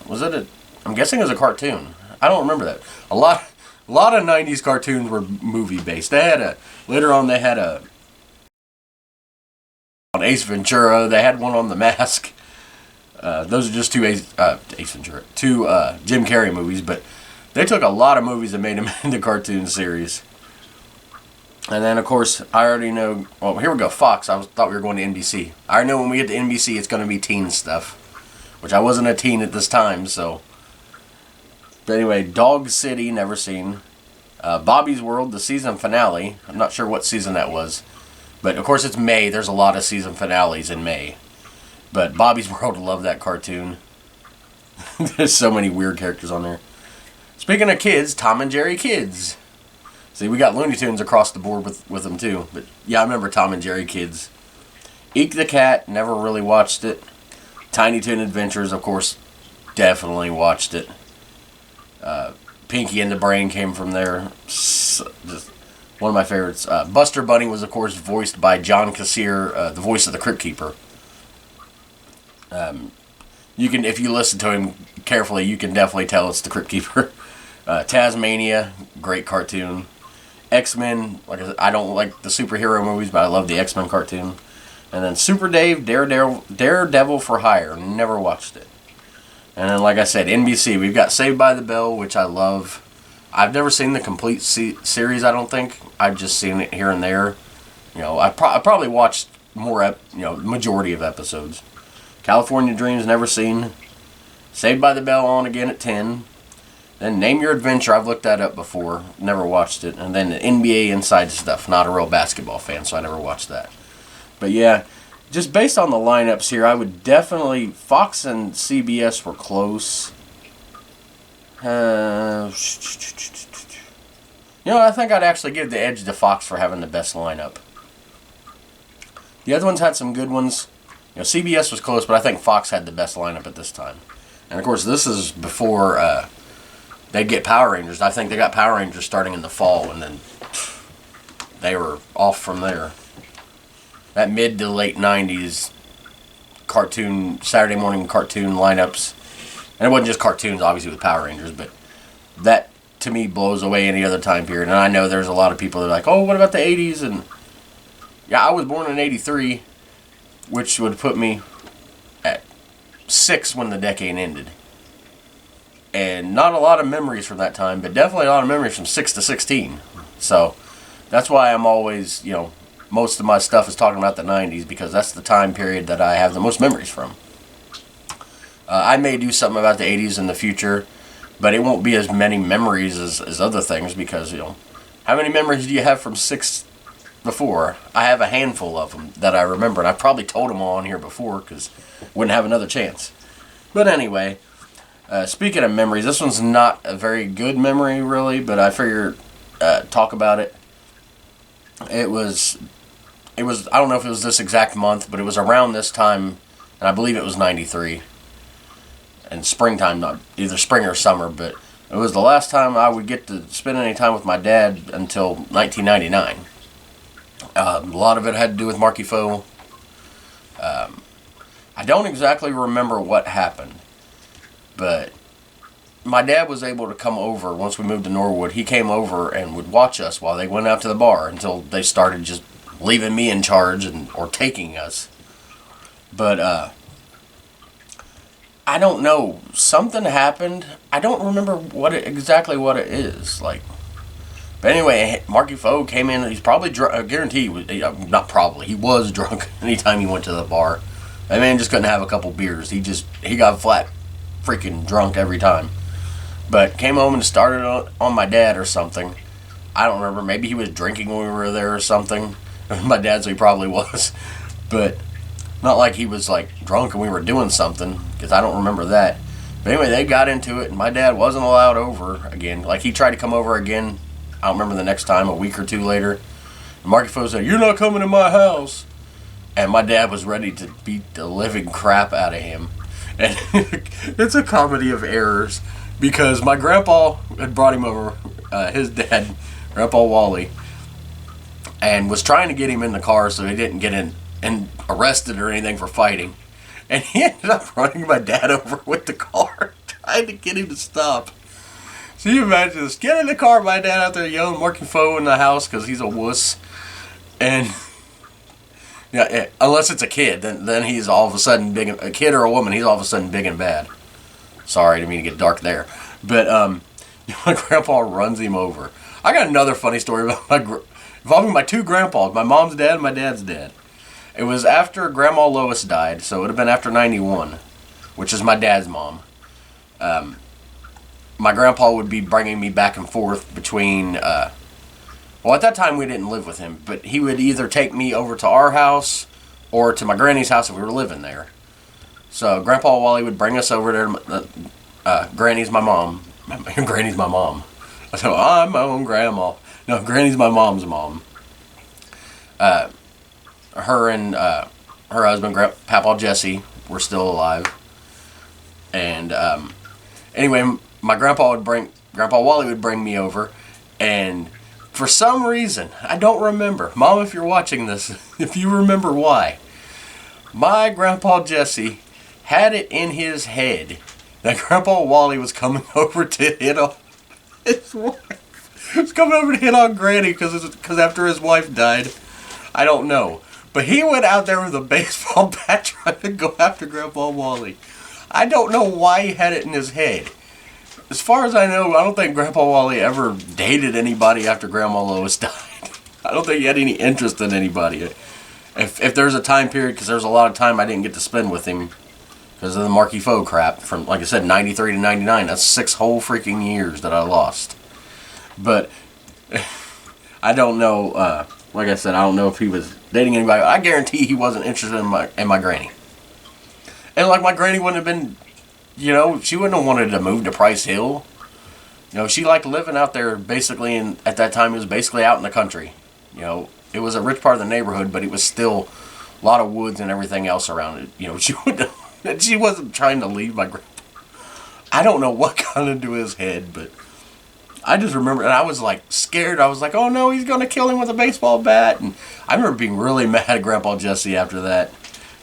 [SPEAKER 1] I'm guessing it was a cartoon. I don't remember that. A lot of 90s cartoons were movie based. Later on they had on Ace Ventura. They had one on The Mask. Those are just two Ace Ventura, two Jim Carrey movies, but they took a lot of movies and made them into cartoon series. And then, of course, I already know. Well, here we go. Fox. Thought we were going to NBC. I already know when we get to NBC, it's going to be teen stuff, which I wasn't a teen at this time. So, but anyway, Dog City, never seen. Bobby's World, the season finale. I'm not sure what season that was, but of course it's May. There's a lot of season finales in May. But Bobby's World, love that cartoon. There's so many weird characters on there. Speaking of kids, Tom and Jerry Kids. See, we got Looney Tunes across the board with them too. But yeah, I remember Tom and Jerry Kids. Eek the Cat, never really watched it. Tiny Toon Adventures, of course, definitely watched it. Pinky and the Brain came from there. Just one of my favorites. Buster Bunny was, of course, voiced by John Kassir, the voice of the Crypt Keeper. You can, if you listen to him carefully, you can definitely tell it's the Crypt Keeper. Tasmania, great cartoon. X-Men, like I said, I don't like the superhero movies, but I love the X-Men cartoon. And then Super Dave, Daredevil for Hire, never watched it. And then, like I said, NBC, we've got Saved by the Bell, which I love. I've never seen the complete series, I don't think. I've just seen it here and there. I probably watched more, majority of episodes. California Dreams, never seen. Saved by the Bell on again at 10. Then Name Your Adventure, I've looked that up before, never watched it. And then the NBA Inside Stuff, not a real basketball fan, so I never watched that. But yeah, just based on the lineups here, I would definitely, Fox and CBS were close. I think I'd actually give the edge to Fox for having the best lineup. The other ones had some good ones. CBS was close, but I think Fox had the best lineup at this time. And of course, this is before they'd get Power Rangers. I think they got Power Rangers starting in the fall, and then they were off from there. That mid to late 90s cartoon, Saturday morning cartoon lineups, and it wasn't just cartoons, obviously, with Power Rangers, but that, to me, blows away any other time period. And I know there's a lot of people that are like, oh, what about the 80s? And yeah, I was born in 83, which would put me at 6 when the decade ended. And not a lot of memories from that time, but definitely a lot of memories from 6 to 16. So that's why I'm always, you know, most of my stuff is talking about the 90s, because that's the time period that I have the most memories from. I may do something about the 80s in the future, but it won't be as many memories as other things, because, you know, how many memories do you have from 6 before? I have a handful of them that I remember, and I've probably told them all on here before, because wouldn't have another chance. But anyway, speaking of memories, this one's not a very good memory, really, but I figured talk about it. It was, I don't know if it was this exact month, but it was around this time, and I believe it was 93. And springtime, not either spring or summer, but it was the last time I would get to spend any time with my dad until 1999. A lot of it had to do with Marky Foe. I don't exactly remember what happened, but my dad was able to come over once we moved to Norwood. He came over and would watch us while they went out to the bar until they started just leaving me in charge or taking us. But I don't know. Something happened. I don't remember exactly what it is. Like, but anyway, Marky Foe came in. He's probably drunk. I guarantee he was, not probably. He was drunk anytime he went to the bar. That man just couldn't have a couple beers. He got flat freaking drunk every time. But came home and started on my dad or something. I don't remember. Maybe he was drinking when we were there or something. My dad, so he probably was. But not like he was like drunk and we were doing something, because I don't remember that. But anyway, they got into it, and my dad wasn't allowed over again. Like, he tried to come over again, I don't remember the next time, a week or two later. And Marky Foe said, "You're not coming to my house." And my dad was ready to beat the living crap out of him. And it's a comedy of errors, because my grandpa had brought him over, his dad, Grandpa Wally, and was trying to get him in the car so he didn't get in and arrested or anything for fighting. And he ended up running my dad over with the car, trying to get him to stop. So you imagine this, get in the car, my dad out there yelling Marky Foe in the house because he's a wuss. And yeah, unless it's a kid, then he's all of a sudden big. A kid or a woman, he's all of a sudden big and bad. Sorry, I didn't mean to get dark there. But my grandpa runs him over. I got another funny story about involving my two grandpas, my mom's dad and my dad's dad. It was after Grandma Lois died, so it would have been after 91, which is my dad's mom. My grandpa would be bringing me back and forth between, well, at that time we didn't live with him, but he would either take me over to our house or to my granny's house if we were living there. So Grandpa Wally would bring us over there. Granny's my mom. Granny's my mom. So I'm my own grandma. No, Granny's my mom's mom. Her and her husband, Papa Jesse, were still alive. And anyway, my Grandpa Wally would bring me over, and for some reason, I don't remember. Mom, if you're watching this, if you remember why, my Grandpa Jesse had it in his head that Grandpa Wally was coming over to hit on his wife. He was coming over to hit on Granny because after his wife died. I don't know. But he went out there with a baseball bat trying to go after Grandpa Wally. I don't know why he had it in his head. As far as I know, I don't think Grandpa Wally ever dated anybody after Grandma Lois died. I don't think he had any interest in anybody. If there's a time period, because there's a lot of time I didn't get to spend with him because of the Marky Foe crap from, like I said, 93 to 99. That's 6 whole freaking years that I lost. But I don't know, like I said, I don't know if he was dating anybody. I guarantee he wasn't interested in my granny. And like, my granny wouldn't have been, she wouldn't have wanted to move to Price Hill. She liked living out there basically, and at that time it was basically out in the country. It was a rich part of the neighborhood, but it was still a lot of woods and everything else around it. She wasn't trying to leave my grandpa. I don't know what got into his head, but I just remember, and I was like scared. I was like, oh no, he's going to kill him with a baseball bat. And I remember being really mad at Grandpa Jesse after that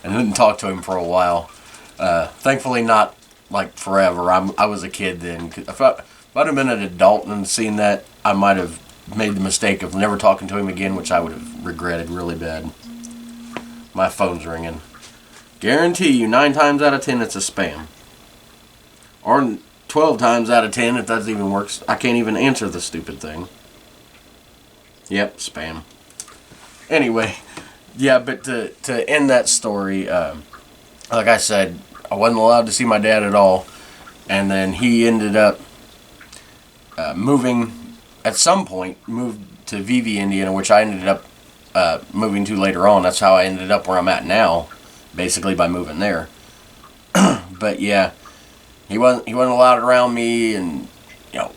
[SPEAKER 1] and didn't talk to him for a while. Thankfully not like forever. I was a kid then. If I'd have been an adult and seen that, I might have made the mistake of never talking to him again, which I would have regretted really bad. My phone's ringing. Guarantee you 9 times out of 10 it's a spam. Or 12 times out of 10 if that even works. I can't even answer the stupid thing. Yep, spam. Anyway, yeah, but to end that story, like I said, I wasn't allowed to see my dad at all. And then he ended up moving, at some point, moved to Vivi, Indiana, which I ended up moving to later on. That's how I ended up where I'm at now, basically by moving there. But yeah, he wasn't allowed around me, and you know,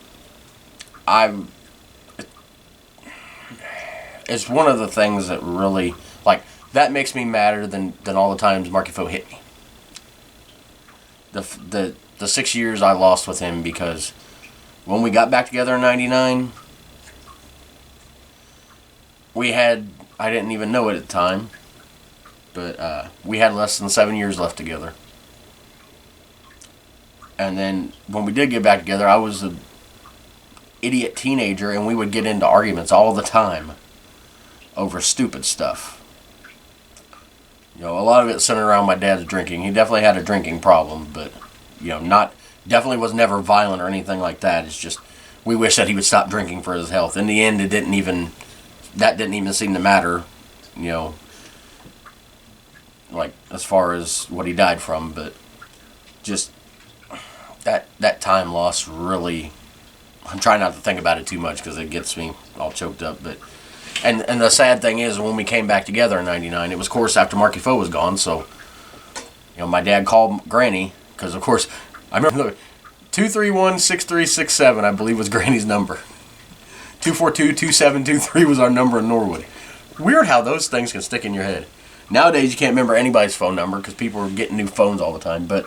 [SPEAKER 1] it's one of the things that really, like, that makes me madder than all the times Marky Fo hit me. The 6 years I lost with him, because when we got back together in '99, we had, I didn't even know it at the time, but we had less than 7 years left together. And then when we did get back together, I was an idiot teenager, and we would get into arguments all the time over stupid stuff. You know, a lot of it centered around my dad's drinking. He definitely had a drinking problem, but, you know, definitely was never violent or anything like that. It's just, we wish that he would stop drinking for his health. In the end, that didn't even seem to matter, you know, like, as far as what he died from, but just that time loss really, I'm trying not to think about it too much because it gets me all choked up, but and the sad thing is, when we came back together in '99, it was, of course, after Marky Fo was gone. So, you know, my dad called Granny, because, of course, I remember 231-6367, I believe, was Granny's number. 242-2723 was our number in Norwood. Weird how those things can stick in your head. Nowadays, you can't remember anybody's phone number because people are getting new phones all the time. But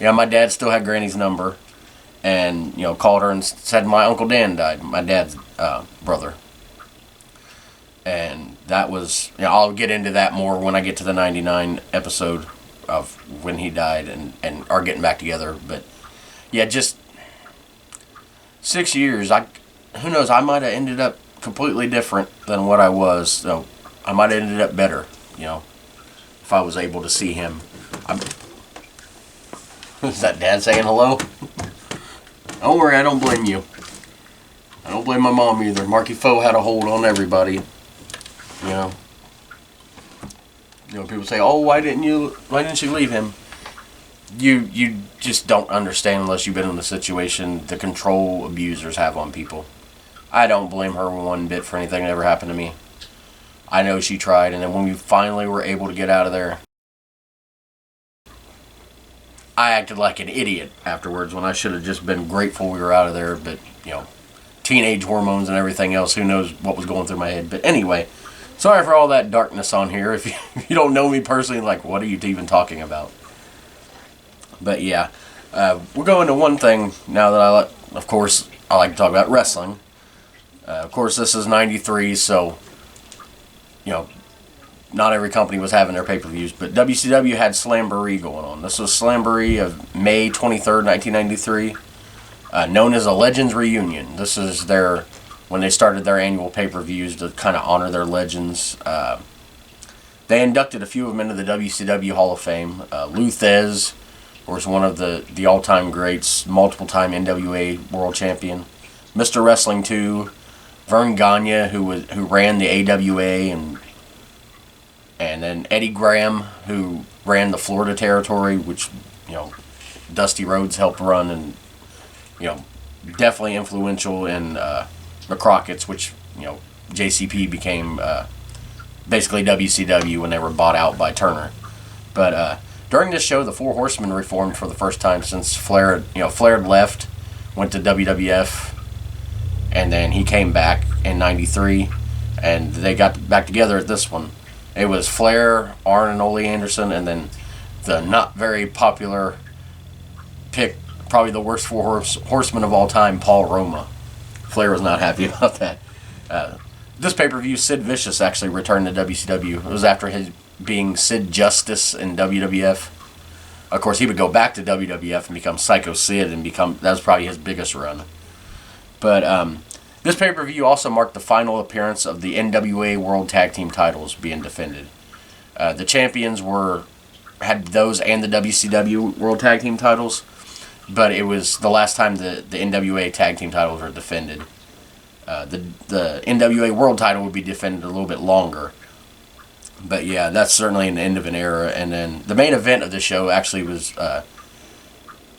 [SPEAKER 1] yeah, my dad still had Granny's number, and, you know, called her and said my Uncle Dan died, my dad's brother. And that was, you know, I'll get into that more when I get to the '99 episode of when he died and are getting back together. But yeah, just 6 years. Who knows? I might have ended up completely different than what I was. So I might have ended up better, you know, if I was able to see him. Is that Dad saying hello? Don't worry, I don't blame you. I don't blame my mom either. Marky Fo had a hold on everybody. You know, people say, "Oh, why didn't you leave him?" You just don't understand unless you've been in the situation the control abusers have on people. I don't blame her one bit for anything that ever happened to me. I know she tried, and then when we finally were able to get out of there, I acted like an idiot afterwards when I should have just been grateful we were out of there. But, you know, teenage hormones and everything else, who knows what was going through my head. But anyway, sorry for all that darkness on here. If you don't know me personally, like, what are you even talking about? But yeah, we're going to one thing now that of course, I like to talk about wrestling. Of course, this is '93, so, you know, not every company was having their pay-per-views, but WCW had Slamboree going on. This was Slamboree of May 23rd, 1993, known as a Legends Reunion. This is when they started their annual pay-per-views to kind of honor their legends. They inducted a few of them into the WCW Hall of Fame. Lou Thez was one of the all-time greats, multiple-time NWA World Champion. Mr. Wrestling 2, Vern Gagne, who ran the AWA, and then Eddie Graham, who ran the Florida territory, which, you know, Dusty Rhodes helped run, and, you know, definitely influential in the Crockett's, which, you know, JCP became basically WCW when they were bought out by Turner. But during this show, the Four Horsemen reformed for the first time since Flair had left, went to WWF, and then he came back in '93, and they got back together at this one. It was Flair, Arn, and Ole Anderson, and then the not very popular pick, probably the worst Four Horseman of all time, Paul Roma. Flair was not happy about that. This pay-per-view, Sid Vicious actually returned to WCW. It was after his being Sid Justice in WWF. Of course, he would go back to WWF and become Psycho Sid, and that was probably his biggest run. But this pay-per-view also marked the final appearance of the NWA World Tag Team titles being defended. The champions had those and the WCW World Tag Team titles, but it was the last time the NWA Tag Team titles were defended. The NWA World title would be defended a little bit longer. But yeah, that's certainly an end of an era. And then the main event of the show actually was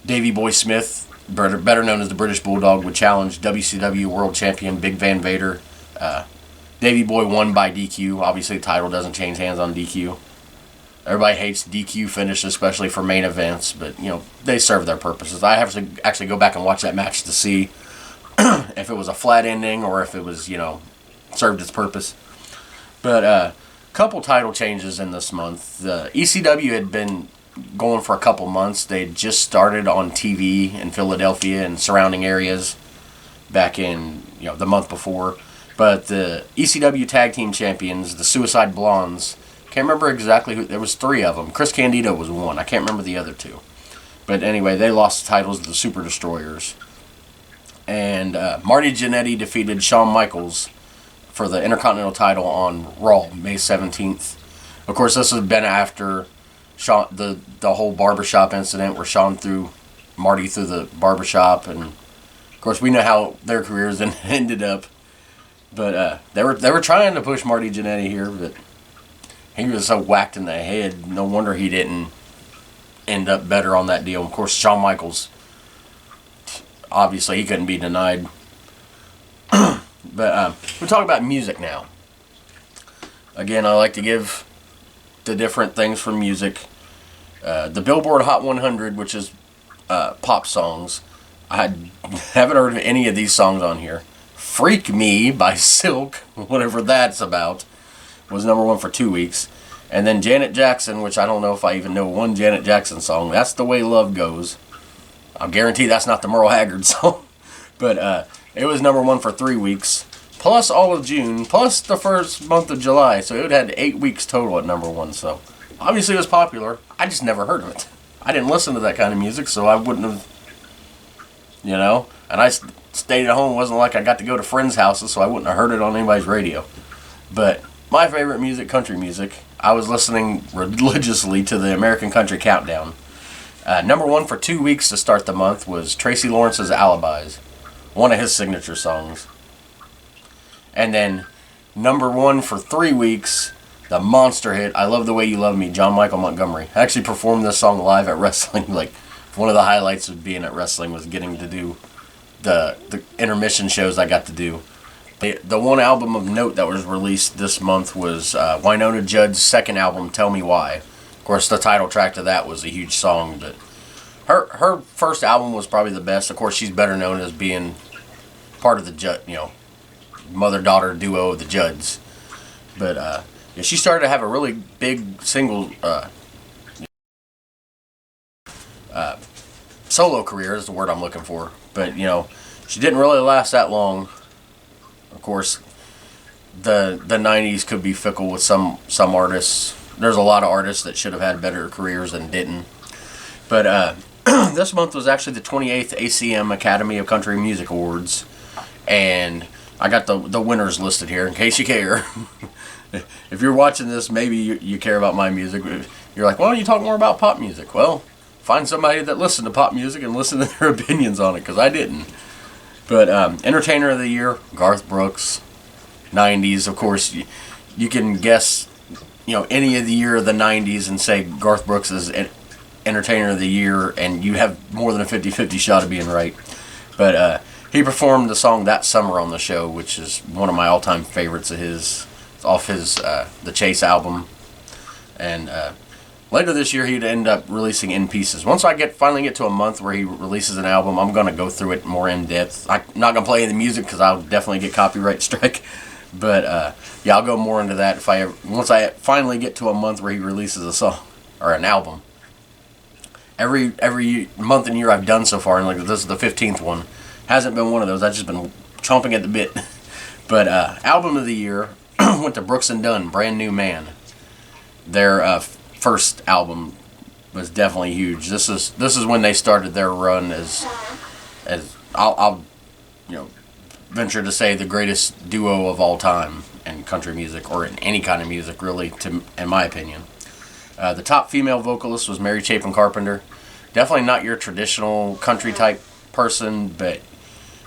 [SPEAKER 1] Davey Boy Smith, better known as the British Bulldog, would challenge WCW World Champion Big Van Vader. Davey Boy won by DQ. Obviously, the title doesn't change hands on DQ. Everybody hates DQ finishes, especially for main events, but they serve their purposes. I have to actually go back and watch that match to see if it was a flat ending or if it was served its purpose. But couple title changes in this month. The ECW had been going for a couple months. They had just started on TV in Philadelphia and surrounding areas back in the month before. But the ECW Tag Team Champions, the Suicide Blondes, can't remember exactly who. There was 3 of them. Chris Candido was one. I can't remember the other 2. But anyway, they lost the titles to the Super Destroyers. And Marty Jannetty defeated Shawn Michaels for the Intercontinental title on Raw, May 17th. Of course, this has been after Shawn, the whole barbershop incident where Shawn threw Marty through the barbershop. And, of course, we know how their careers ended up. But they were trying to push Marty Jannetty here, but he was so whacked in the head. No wonder he didn't end up better on that deal. Of course, Shawn Michaels, obviously, he couldn't be denied. But we'll talk about music now. Again, I like to give the different things from music. The Billboard Hot 100, which is pop songs. I haven't heard of any of these songs on here. Freak Me by Silk, whatever that's about, was number 1 for 2 weeks. And then Janet Jackson, which I don't know if I even know one Janet Jackson song. That's The Way Love Goes. I'll guarantee that's not the Merle Haggard song. But it was number 1 for 3 weeks, plus all of June, plus the first month of July. So it had 8 weeks total at number 1. So obviously it was popular. I just never heard of it. I didn't listen to that kind of music, so I wouldn't have, And I stayed at home. It wasn't like I got to go to friends' houses, so I wouldn't have heard it on anybody's radio. But my favorite music, country music, I was listening religiously to the American Country Countdown. Number 1 for 2 weeks to start the month was Tracy Lawrence's Alibis, one of his signature songs. And then number 1 for 3 weeks, the monster hit, I Love the Way You Love Me, John Michael Montgomery. I actually performed this song live at wrestling. One of the highlights of being at wrestling was getting to do the intermission shows I got to do. The one album of note that was released this month was Wynonna Judd's second album, Tell Me Why. Of course, the title track to that was a huge song, but her first album was probably the best. Of course, she's better known as being part of the mother-daughter duo of the Judds. But she started to have a really big single solo career is the word I'm looking for. But she didn't really last that long. Of course, the 90s could be fickle with some artists. There's a lot of artists that should have had better careers and didn't. But this month was actually the 28th ACM Academy of Country Music Awards. And I got the winners listed here in case you care. If you're watching this, maybe you care about my music. You're like, well, you talk more about pop music. Well, find somebody that listened to pop music and listen to their opinions on it, because I didn't. But Entertainer of the Year, Garth Brooks. 90s, of course, you can guess, any of the year of the 90s and say Garth Brooks is Entertainer of the Year, and you have more than a 50-50 shot of being right. But he performed the song That Summer on the show, which is one of my all-time favorites of his. It's off his The Chase album. And later this year, he'd end up releasing In Pieces. Once I finally get to a month where he releases an album, I'm going to go through it more in depth. I'm not going to play the music because I'll definitely get copyright strike. But I'll go more into that once I finally get to a month where he releases a song or an album. Every month and year I've done so far, and this is the 15th one, hasn't been one of those. I've just been chomping at the bit. But album of the year went to Brooks and Dunn, Brand New Man. Their first album was definitely huge. This is when they started their run as I'll venture to say the greatest duo of all time in country music, or in any kind of music, really, in my opinion. The top female vocalist was Mary Chapin Carpenter. Definitely not your traditional country type person, but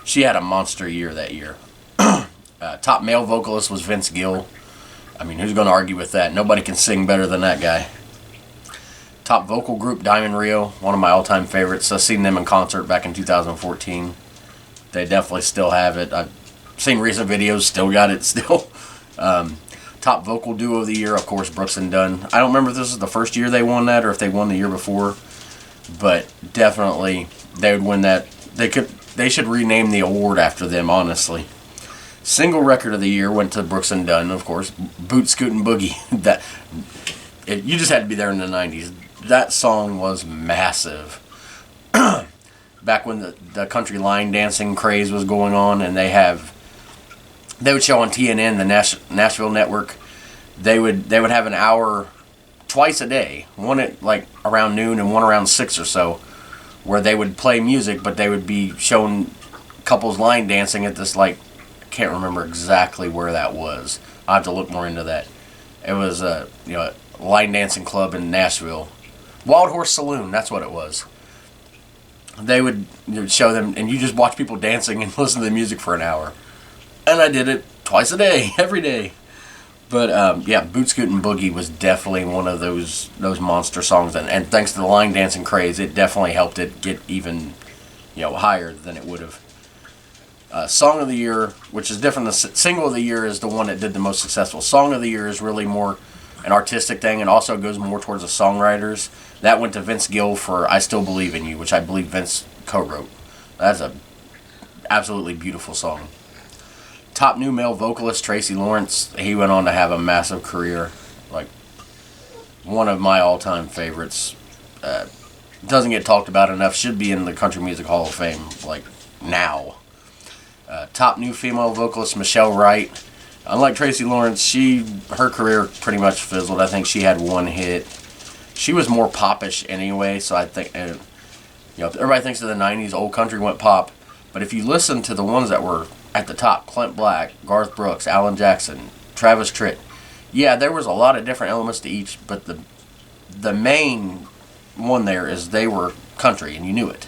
[SPEAKER 1] she had a monster year that year. Top male vocalist was Vince Gill. I mean, who's going to argue with that? Nobody can sing better than that guy. Top vocal group, Diamond Rio, one of my all-time favorites. I've seen them in concert back in 2014. They definitely still have it. I've seen recent videos, still got it still. Top vocal duo of the year, of course, Brooks and Dunn. I don't remember if this is the first year they won that or if they won the year before, but definitely they would win that. They should rename the award after them, honestly. Single record of the year went to Brooks and Dunn, of course. Boot Scootin' Boogie. You just had to be there in the 90s. That song was massive. Back when the country line dancing craze was going on, and they would show on TNN, the Nashville network. They would have an hour twice a day, one at like around noon and one around 6 or so, where they would play music, but they would be showing couples line dancing at this, like, I can't remember exactly where that was. I'll have to look more into that. It was a line dancing club in Nashville. Wild Horse Saloon, that's what it was. They would show them, and you just watch people dancing and listen to the music for an hour. And I did it twice a day, every day. But yeah, Boot Scootin' Boogie was definitely one of those monster songs, and thanks to the line dancing craze, it definitely helped it get even higher than it would have. Song of the year, which is different. The single of the year is the one that did the most successful. Song of the year is really more an artistic thing, and also goes more towards the songwriters. That went to Vince Gill for "I Still Believe in You," which I believe Vince co-wrote. That's a absolutely beautiful song. Top new male vocalist, Tracy Lawrence. He went on to have a massive career. Like, one of my all-time favorites. Doesn't get talked about enough. Should be in the Country Music Hall of Fame, like, now. Top new female vocalist, Michelle Wright. Unlike Tracy Lawrence, her career pretty much fizzled. I think she had one hit. She was more popish anyway, so I think, everybody thinks of the 90s, old country went pop. But if you listen to the ones that were at the top, Clint Black, Garth Brooks, Alan Jackson, Travis Tritt, yeah, there was a lot of different elements to each, but the main one there is they were country, and you knew it.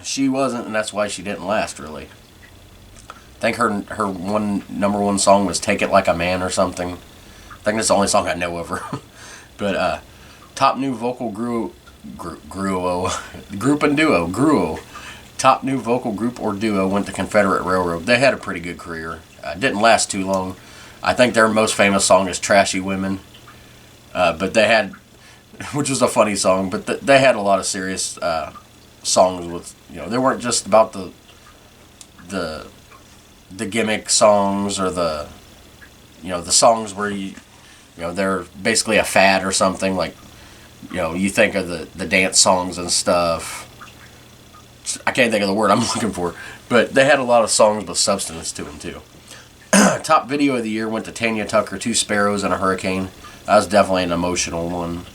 [SPEAKER 1] She wasn't, and that's why she didn't last, really. I think her number one song was "Take It Like a Man" or something. I think that's the only song I know of her. But top new vocal group and duo. Top new vocal group or duo went to Confederate Railroad. They had a pretty good career. Didn't last too long. I think their most famous song is "Trashy Women." But they had, which was a funny song, but they had a lot of serious songs with, they weren't just about the gimmick songs or the songs where they're basically a fad or something, like, you think of the dance songs and stuff. I can't think of the word I'm looking for, but they had a lot of songs with substance to them too. Top video of the year went to Tanya Tucker, "Two Sparrows and a Hurricane." That was definitely an emotional one.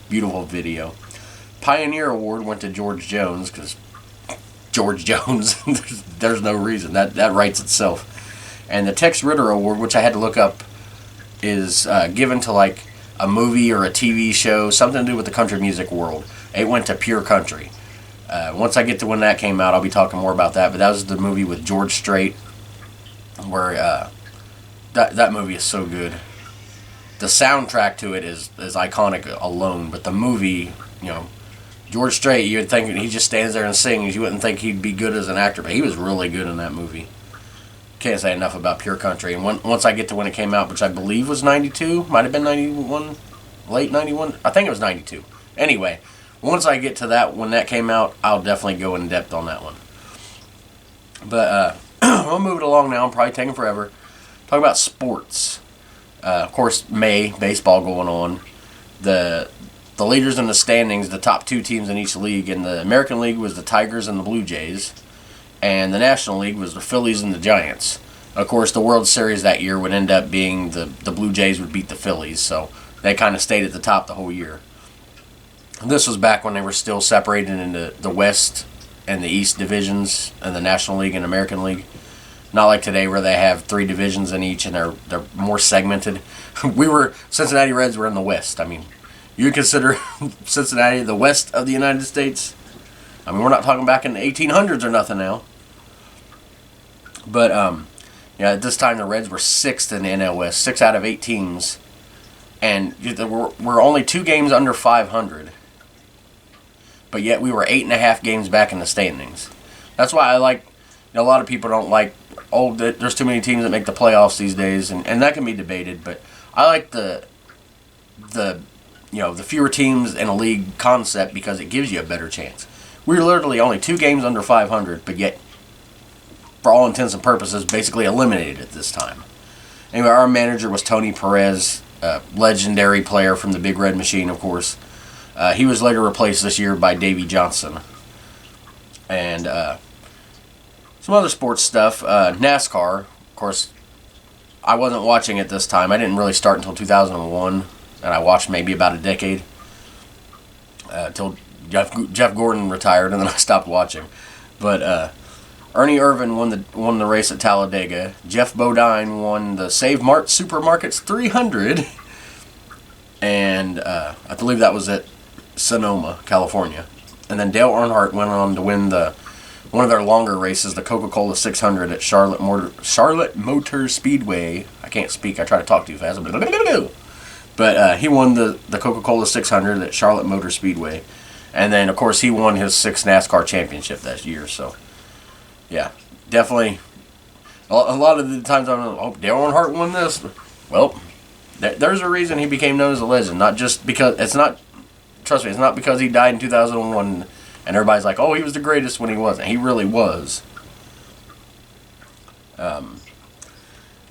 [SPEAKER 1] Beautiful video. Pioneer Award went to George Jones, because George Jones, there's no reason. That writes itself. And the Tex Ritter Award, which I had to look up, is given to like a movie or a TV show, something to do with the country music world. It went to Pure Country. Once I get to when that came out, I'll be talking more about that. But that was the movie with George Strait, where that movie is so good. The soundtrack to it is iconic alone, but the movie, George Strait, you'd think he just stands there and sings. You wouldn't think he'd be good as an actor, but he was really good in that movie. Can't say enough about Pure Country. And once I get to when it came out, which I believe was 92, might have been 91, late 91, I think it was 92. Anyway, once I get to that, when that came out, I'll definitely go in depth on that one. But we'll move it along now. I'm probably taking forever. Talk about sports. Of course, May, baseball going on. The leaders in the standings, the top two teams in each league. In the American League was the Tigers and the Blue Jays. and the National League was the Phillies and the Giants. Of course, the World Series that year would end up being the Blue Jays would beat the Phillies, so they kind of stayed at the top the whole year. This was back when they were still separated into the West and the East divisions and the National League and American League. Not like today where they have 3 divisions in each and they're more segmented. Cincinnati Reds were in the West. I mean, you consider Cincinnati the West of the United States? I mean, we're not talking back in the 1800s or nothing now. But, at this time the Reds were 6th in the NL West, 6 out of 8 teams. And we're only 2 games under 500. But yet we were 8.5 games back in the standings. That's why I like, a lot of people don't like, there's too many teams that make the playoffs these days, and that can be debated, but I like the fewer teams in a league concept because it gives you a better chance. We're literally only 2 games under 500, but yet, for all intents and purposes, basically eliminated at this time. Anyway, our manager was Tony Perez, a legendary player from the Big Red Machine, of course. He was later replaced this year by Davey Johnson. And some other sports stuff. NASCAR, of course, I wasn't watching it this time. I didn't really start until 2001, and I watched maybe about a decade till Jeff Gordon retired, and then I stopped watching. But Ernie Irvan won the race at Talladega. Jeff Bodine won the Save Mart Supermarkets 300, and I believe that was at Sonoma, California. And then Dale Earnhardt went on to win one of their longer races, the Coca-Cola 600 at Charlotte Motor Speedway. I can't speak. I try to talk too fast. But he won the Coca-Cola 600 at Charlotte Motor Speedway. And then, of course, he won his 6th NASCAR championship that year. So, yeah, definitely. A lot of the times I'm like, oh, Dale Earnhardt won this. Well, there's a reason he became known as a legend. Not just because trust me, it's not because he died in 2001 and everybody's like, oh, he was the greatest when he wasn't. He really was.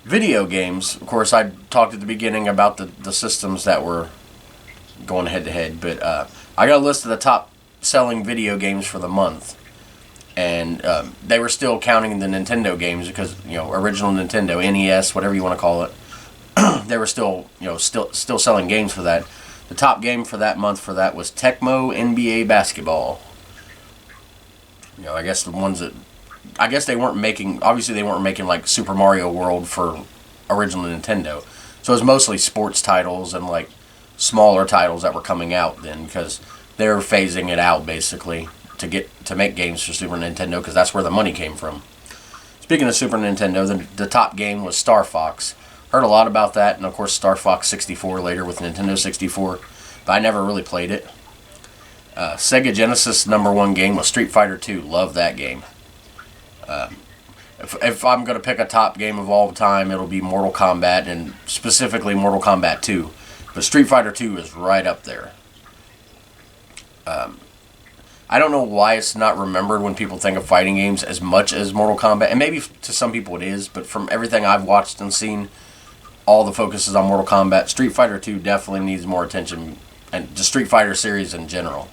[SPEAKER 1] Video games, of course, I talked at the beginning about the systems that were going head-to-head, but I got a list of the top selling video games for the month. And they were still counting the Nintendo games because, original Nintendo, NES, whatever you want to call it, they were still selling games for that. The top game for that month for that was Tecmo NBA Basketball. I guess the ones that... I guess they weren't making... Obviously, they weren't making, like, Super Mario World for original Nintendo. So it was mostly sports titles and, like, smaller titles that were coming out then because they were phasing it out, basically, to make games for Super Nintendo because that's where the money came from. Speaking of Super Nintendo, the top game was Star Fox. Heard a lot about that, and of course Star Fox 64 later with Nintendo 64, but I never really played it. Sega Genesis #1 game was Street Fighter 2. Love that game. If I'm going to pick a top game of all time, it'll be Mortal Kombat, and specifically Mortal Kombat 2. But Street Fighter 2 is right up there. I don't know why it's not remembered when people think of fighting games as much as Mortal Kombat, and maybe to some people it is, but from everything I've watched and seen, all the focus is on Mortal Kombat. Street Fighter 2 definitely needs more attention, and the Street Fighter series in general.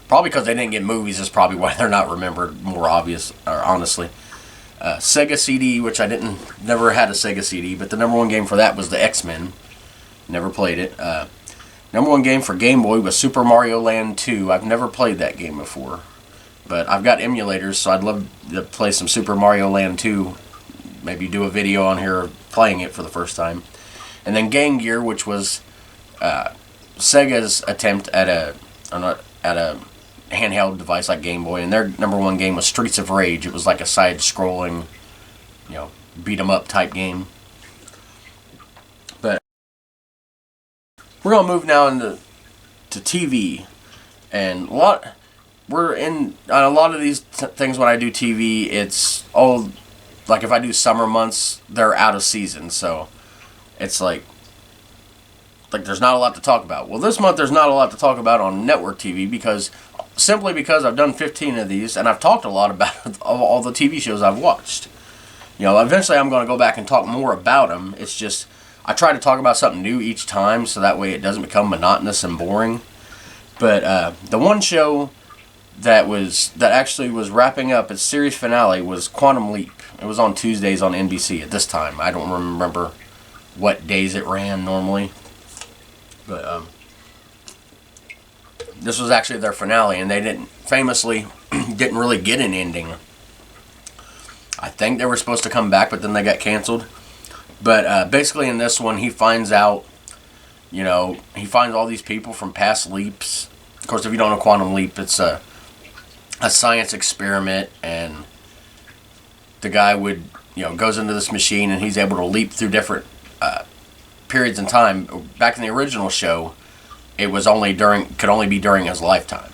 [SPEAKER 1] Probably because they didn't get movies is probably why they're not remembered more obvious, or honestly. Sega CD, which never had a Sega CD, but the #1 game for that was the X-Men. Never played it. #1 game for Game Boy was Super Mario Land 2. I've never played that game before, but I've got emulators, so I'd love to play some Super Mario Land 2. Maybe do a video on here playing it for the first time. And then Game Gear, which was Sega's attempt at a handheld device like Game Boy, and their #1 game was Streets of Rage. It was like a side-scrolling, beat 'em up type game. But we're gonna move now into TV, and a lot of these things when I do TV, it's all like if I do summer months, they're out of season, so it's like there's not a lot to talk about. Well, this month there's not a lot to talk about on network TV simply because I've done 15 of these and I've talked a lot about all the TV shows I've watched. Eventually I'm going to go back and talk more about them. It's just I try to talk about something new each time so that way it doesn't become monotonous and boring. But the one show that actually was wrapping up its series finale was Quantum Leap. It was on Tuesdays on NBC at this time. I don't remember what days it ran normally, but this was actually their finale, and they didn't really get an ending. I think they were supposed to come back, but then they got canceled. But basically in this one, he finds out, he finds all these people from past leaps. Of course, if you don't know Quantum Leap, it's a science experiment, and the guy goes into this machine, and he's able to leap through different periods in time. Back in the original show, it was could only be during his lifetime,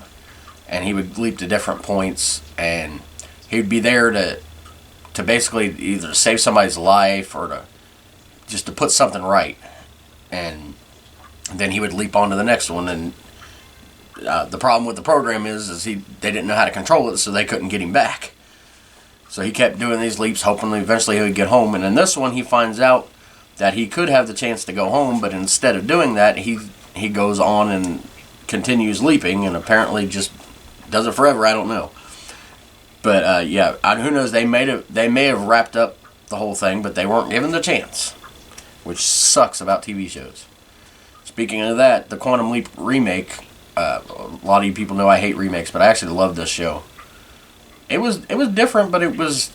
[SPEAKER 1] and he would leap to different points, and he would be there to basically either save somebody's life or to put something right, and then he would leap on to the next one. And the problem with the program is they didn't know how to control it, so they couldn't get him back. So he kept doing these leaps, hoping eventually he would get home. And in this one, he finds out that he could have the chance to go home, but instead of doing that, he goes on and continues leaping, and apparently just does it forever. I don't know. But who knows? They may have wrapped up the whole thing, but they weren't given the chance, which sucks about TV shows. Speaking of that, the Quantum Leap remake. A lot of you people know I hate remakes, but I actually love this show. It was different, but it was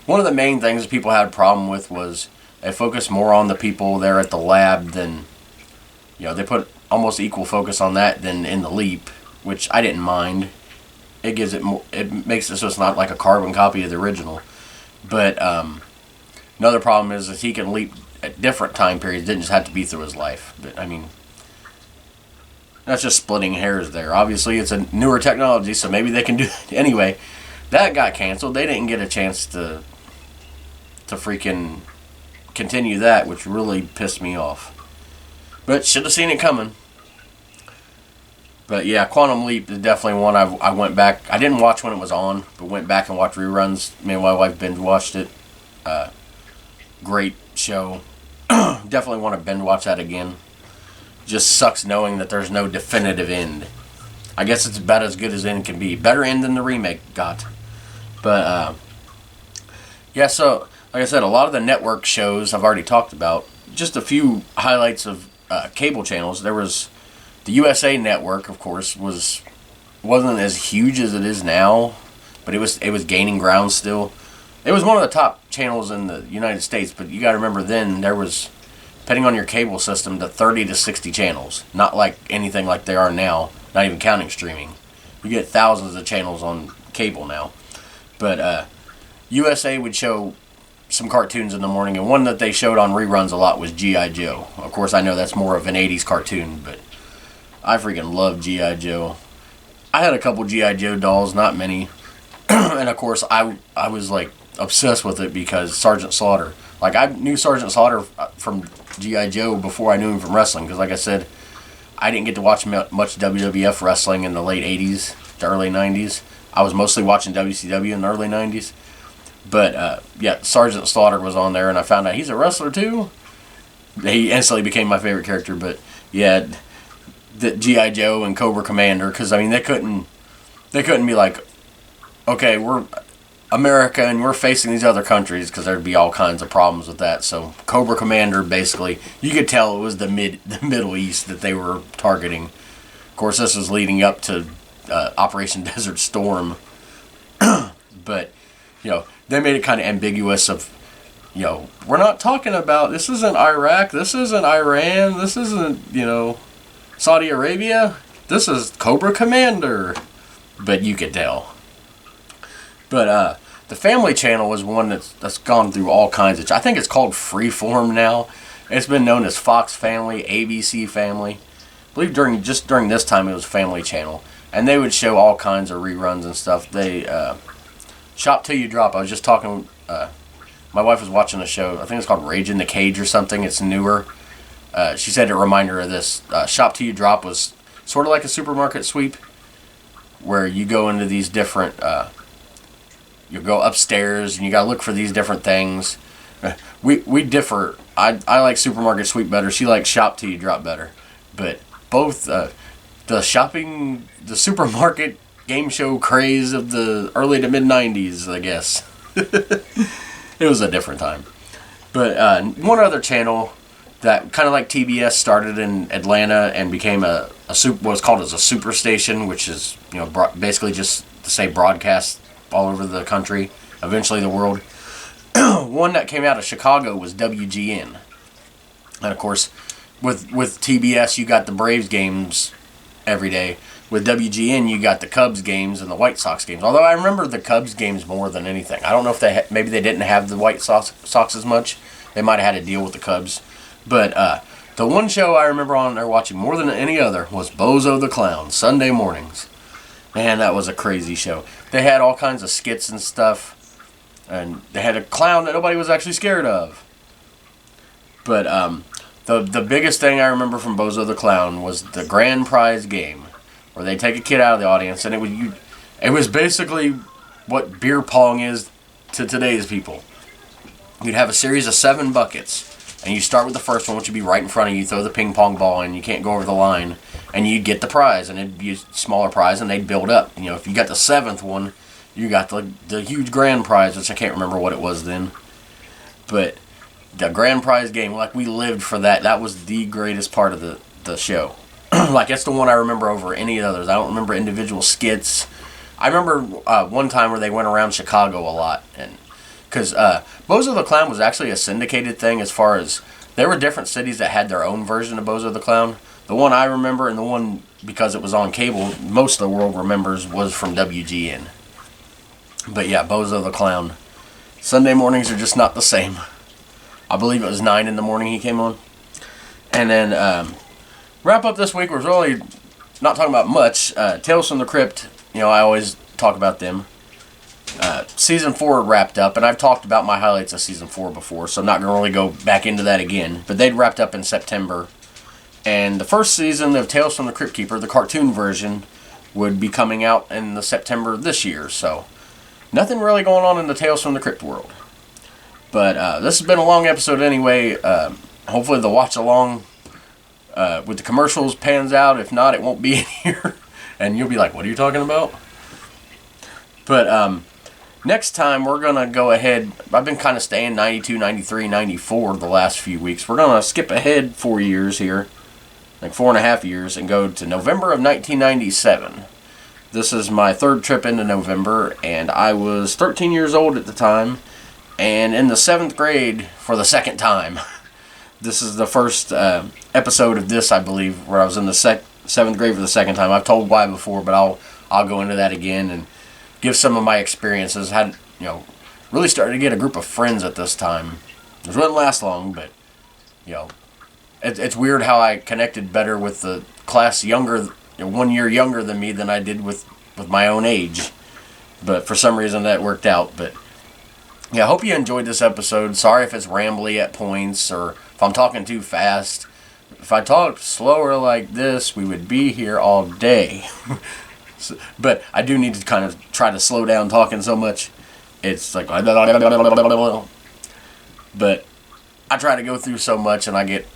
[SPEAKER 1] one of the main things people had a problem with was they focused more on the people there at the lab than they put almost equal focus on that than in the leap, which I didn't mind. It gives it more. It makes it so it's not like a carbon copy of the original. But another problem is that he can leap at different time periods. Didn't just have to be through his life. But I mean, that's just splitting hairs there. Obviously, it's a newer technology, so maybe they can do it. Anyway, that got canceled. They didn't get a chance to freaking continue that, which really pissed me off. But should have seen it coming. But yeah, Quantum Leap is definitely one I went back. I didn't watch when it was on, but went back and watched reruns. Me and my wife binge watched it. Great show. Definitely want to binge watch that again. Just sucks knowing that there's no definitive end. I guess it's about as good as end can be. Better end than the remake got. But yeah, so like I said, a lot of the network shows I've already talked about. Just a few highlights of cable channels. There was the USA Network, of course, wasn't as huge as it is now, but it was gaining ground still. It was one of the top channels in the United States, but you got to remember then there was, depending on your cable system, to 30 to 60 channels. Not like anything like they are now, not even counting streaming. You get thousands of channels on cable now. But USA would show some cartoons in the morning, and one that they showed on reruns a lot was G.I. Joe. Of course, I know that's more of an 80s cartoon, but I freaking love G.I. Joe. I had a couple G.I. Joe dolls, not many. And of course, I was like obsessed with it because Sergeant Slaughter. Like, I knew Sergeant Slaughter from G.I. Joe before I knew him from wrestling, because like I said, I didn't get to watch much WWF wrestling in the late 80s to early 90s. I was mostly watching WCW in the early 90s. But, yeah, Sergeant Slaughter was on there, and I found out he's a wrestler, too. He instantly became my favorite character, but, yeah, the G.I. Joe and Cobra Commander, because, I mean, they couldn't be like, okay, we're America, and we're facing these other countries, because there'd be all kinds of problems with that. So, Cobra Commander, basically, you could tell it was the Middle East that they were targeting. Of course, this was leading up to Operation Desert Storm. But, they made it kind of ambiguous of, we're not talking about, this isn't Iraq, this isn't Iran, this isn't, Saudi Arabia, this is Cobra Commander. But you could tell. But the Family Channel was one that's gone through all kinds of, I think it's called Freeform now. It's been known as Fox Family, ABC Family. I believe during this time it was Family Channel. And they would show all kinds of reruns and stuff. They, Shop Till You Drop. I was just talking, my wife was watching a show, I think it's called Rage in the Cage or something. It's newer. She said it reminded her of this. Shop Till You Drop was sort of like a supermarket sweep, where you go into these different, you go upstairs and you got to look for these different things. We differ. I like supermarket sweep better. She likes Shop Till You Drop better. But both, the supermarket game show craze of the early to mid 90s, I guess. It was a different time. But one other channel that kind of like TBS started in Atlanta and became what's called as a super station, which is, you know, basically just to say broadcast all over the country, eventually the world. One that came out of Chicago was WGN. And of course, with TBS, you got the Braves games every day. With WGN, you got the Cubs games and the White Sox games. Although I remember the Cubs games more than anything. I don't know if maybe they didn't have the White Sox as much. They might have had a deal with the Cubs. But the one show I remember on there watching more than any other was Bozo the Clown, Sunday mornings. Man, that was a crazy show. They had all kinds of skits and stuff. And they had a clown that nobody was actually scared of. But the biggest thing I remember from Bozo the Clown was the grand prize game, where they take a kid out of the audience, and it was basically what beer pong is to today's people. You'd have a series of 7 buckets, and you start with the first one, which would be right in front of you. Throw the ping pong ball in, you can't go over the line, and you'd get the prize, and it'd be a smaller prize, and they'd build up. You know, if you got the 7th one, you got the huge grand prize, which I can't remember what it was then. But the grand prize game, like, we lived for that. That was the greatest part of the show. Like, that's the one I remember over any others. I don't remember individual skits. I remember one time where they went around Chicago a lot, and because Bozo the Clown was actually a syndicated thing, as far as there were different cities that had their own version of Bozo the Clown. The one I remember, and the one, because it was on cable, most of the world remembers, was from WGN. But yeah, Bozo the Clown. Sunday mornings are just not the same. I believe it was 9 in the morning he came on. And then wrap up this week, we're really not talking about much. Tales from the Crypt, you know, I always talk about them. Season 4 wrapped up, and I've talked about my highlights of Season 4 before, so I'm not going to really go back into that again. But they'd wrapped up in September. And the first season of Tales from the Crypt Keeper, the cartoon version, would be coming out in the September of this year. So nothing really going on in the Tales from the Crypt world. But this has been a long episode anyway. Hopefully the watch-along with the commercials pans out. If not, it won't be in here. And you'll be like, what are you talking about? But next time we're going to go ahead. I've been kind of staying 92, 93, 94 the last few weeks. We're going to skip ahead 4 years here. Like 4.5 years. And go to November of 1997. This is my 3rd trip into November. And I was 13 years old at the time. And in the 7th grade for the 2nd time. This is the first episode of this, I believe, where I was in the 7th grade for the 2nd time. I've told why before, but I'll go into that again and give some of my experiences. Had, you know, really started to get a group of friends at this time. It wouldn't last long, but, you know, it's weird how I connected better with the class younger, you know, 1 year younger than me than I did with my own age. But for some reason that worked out. But yeah, I hope you enjoyed this episode. Sorry if it's rambly at points or if I'm talking too fast. If I talked slower like this, we would be here all day. But I do need to kind of try to slow down talking so much. It's like, but I try to go through so much, and I get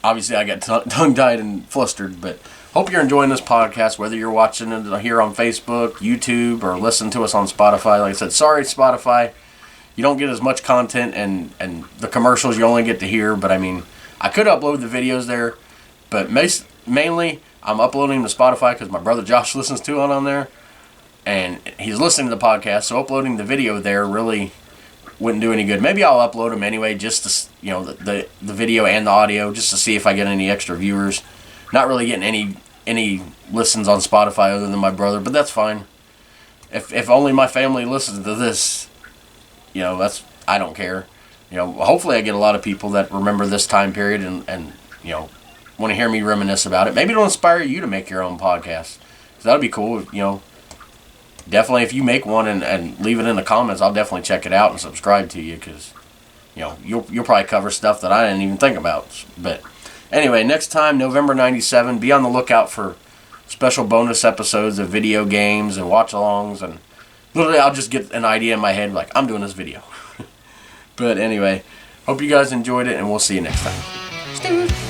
[SPEAKER 1] tongue-tied and flustered. But hope you're enjoying this podcast, whether you're watching it here on Facebook, YouTube, or listen to us on Spotify. Like I said, sorry, Spotify. You don't get as much content, and the commercials you only get to hear. But I mean, I could upload the videos there, but mainly I'm uploading to Spotify because my brother Josh listens to it on there, and he's listening to the podcast. So uploading the video there really wouldn't do any good. Maybe I'll upload them anyway, just to, you know, the video and the audio, just to see if I get any extra viewers. Not really getting any listens on Spotify other than my brother, but that's fine. If only my family listens to this. You know, I don't care. You know, hopefully I get a lot of people that remember this time period and you know, want to hear me reminisce about it. Maybe it'll inspire you to make your own podcast. So that'd be cool. You know, definitely if you make one and leave it in the comments, I'll definitely check it out and subscribe to you, because, you know, you'll probably cover stuff that I didn't even think about. But anyway, next time, November 97, be on the lookout for special bonus episodes of video games and watch-alongs, and literally, I'll just get an idea in my head, like, I'm doing this video. But anyway, hope you guys enjoyed it, and we'll see you next time.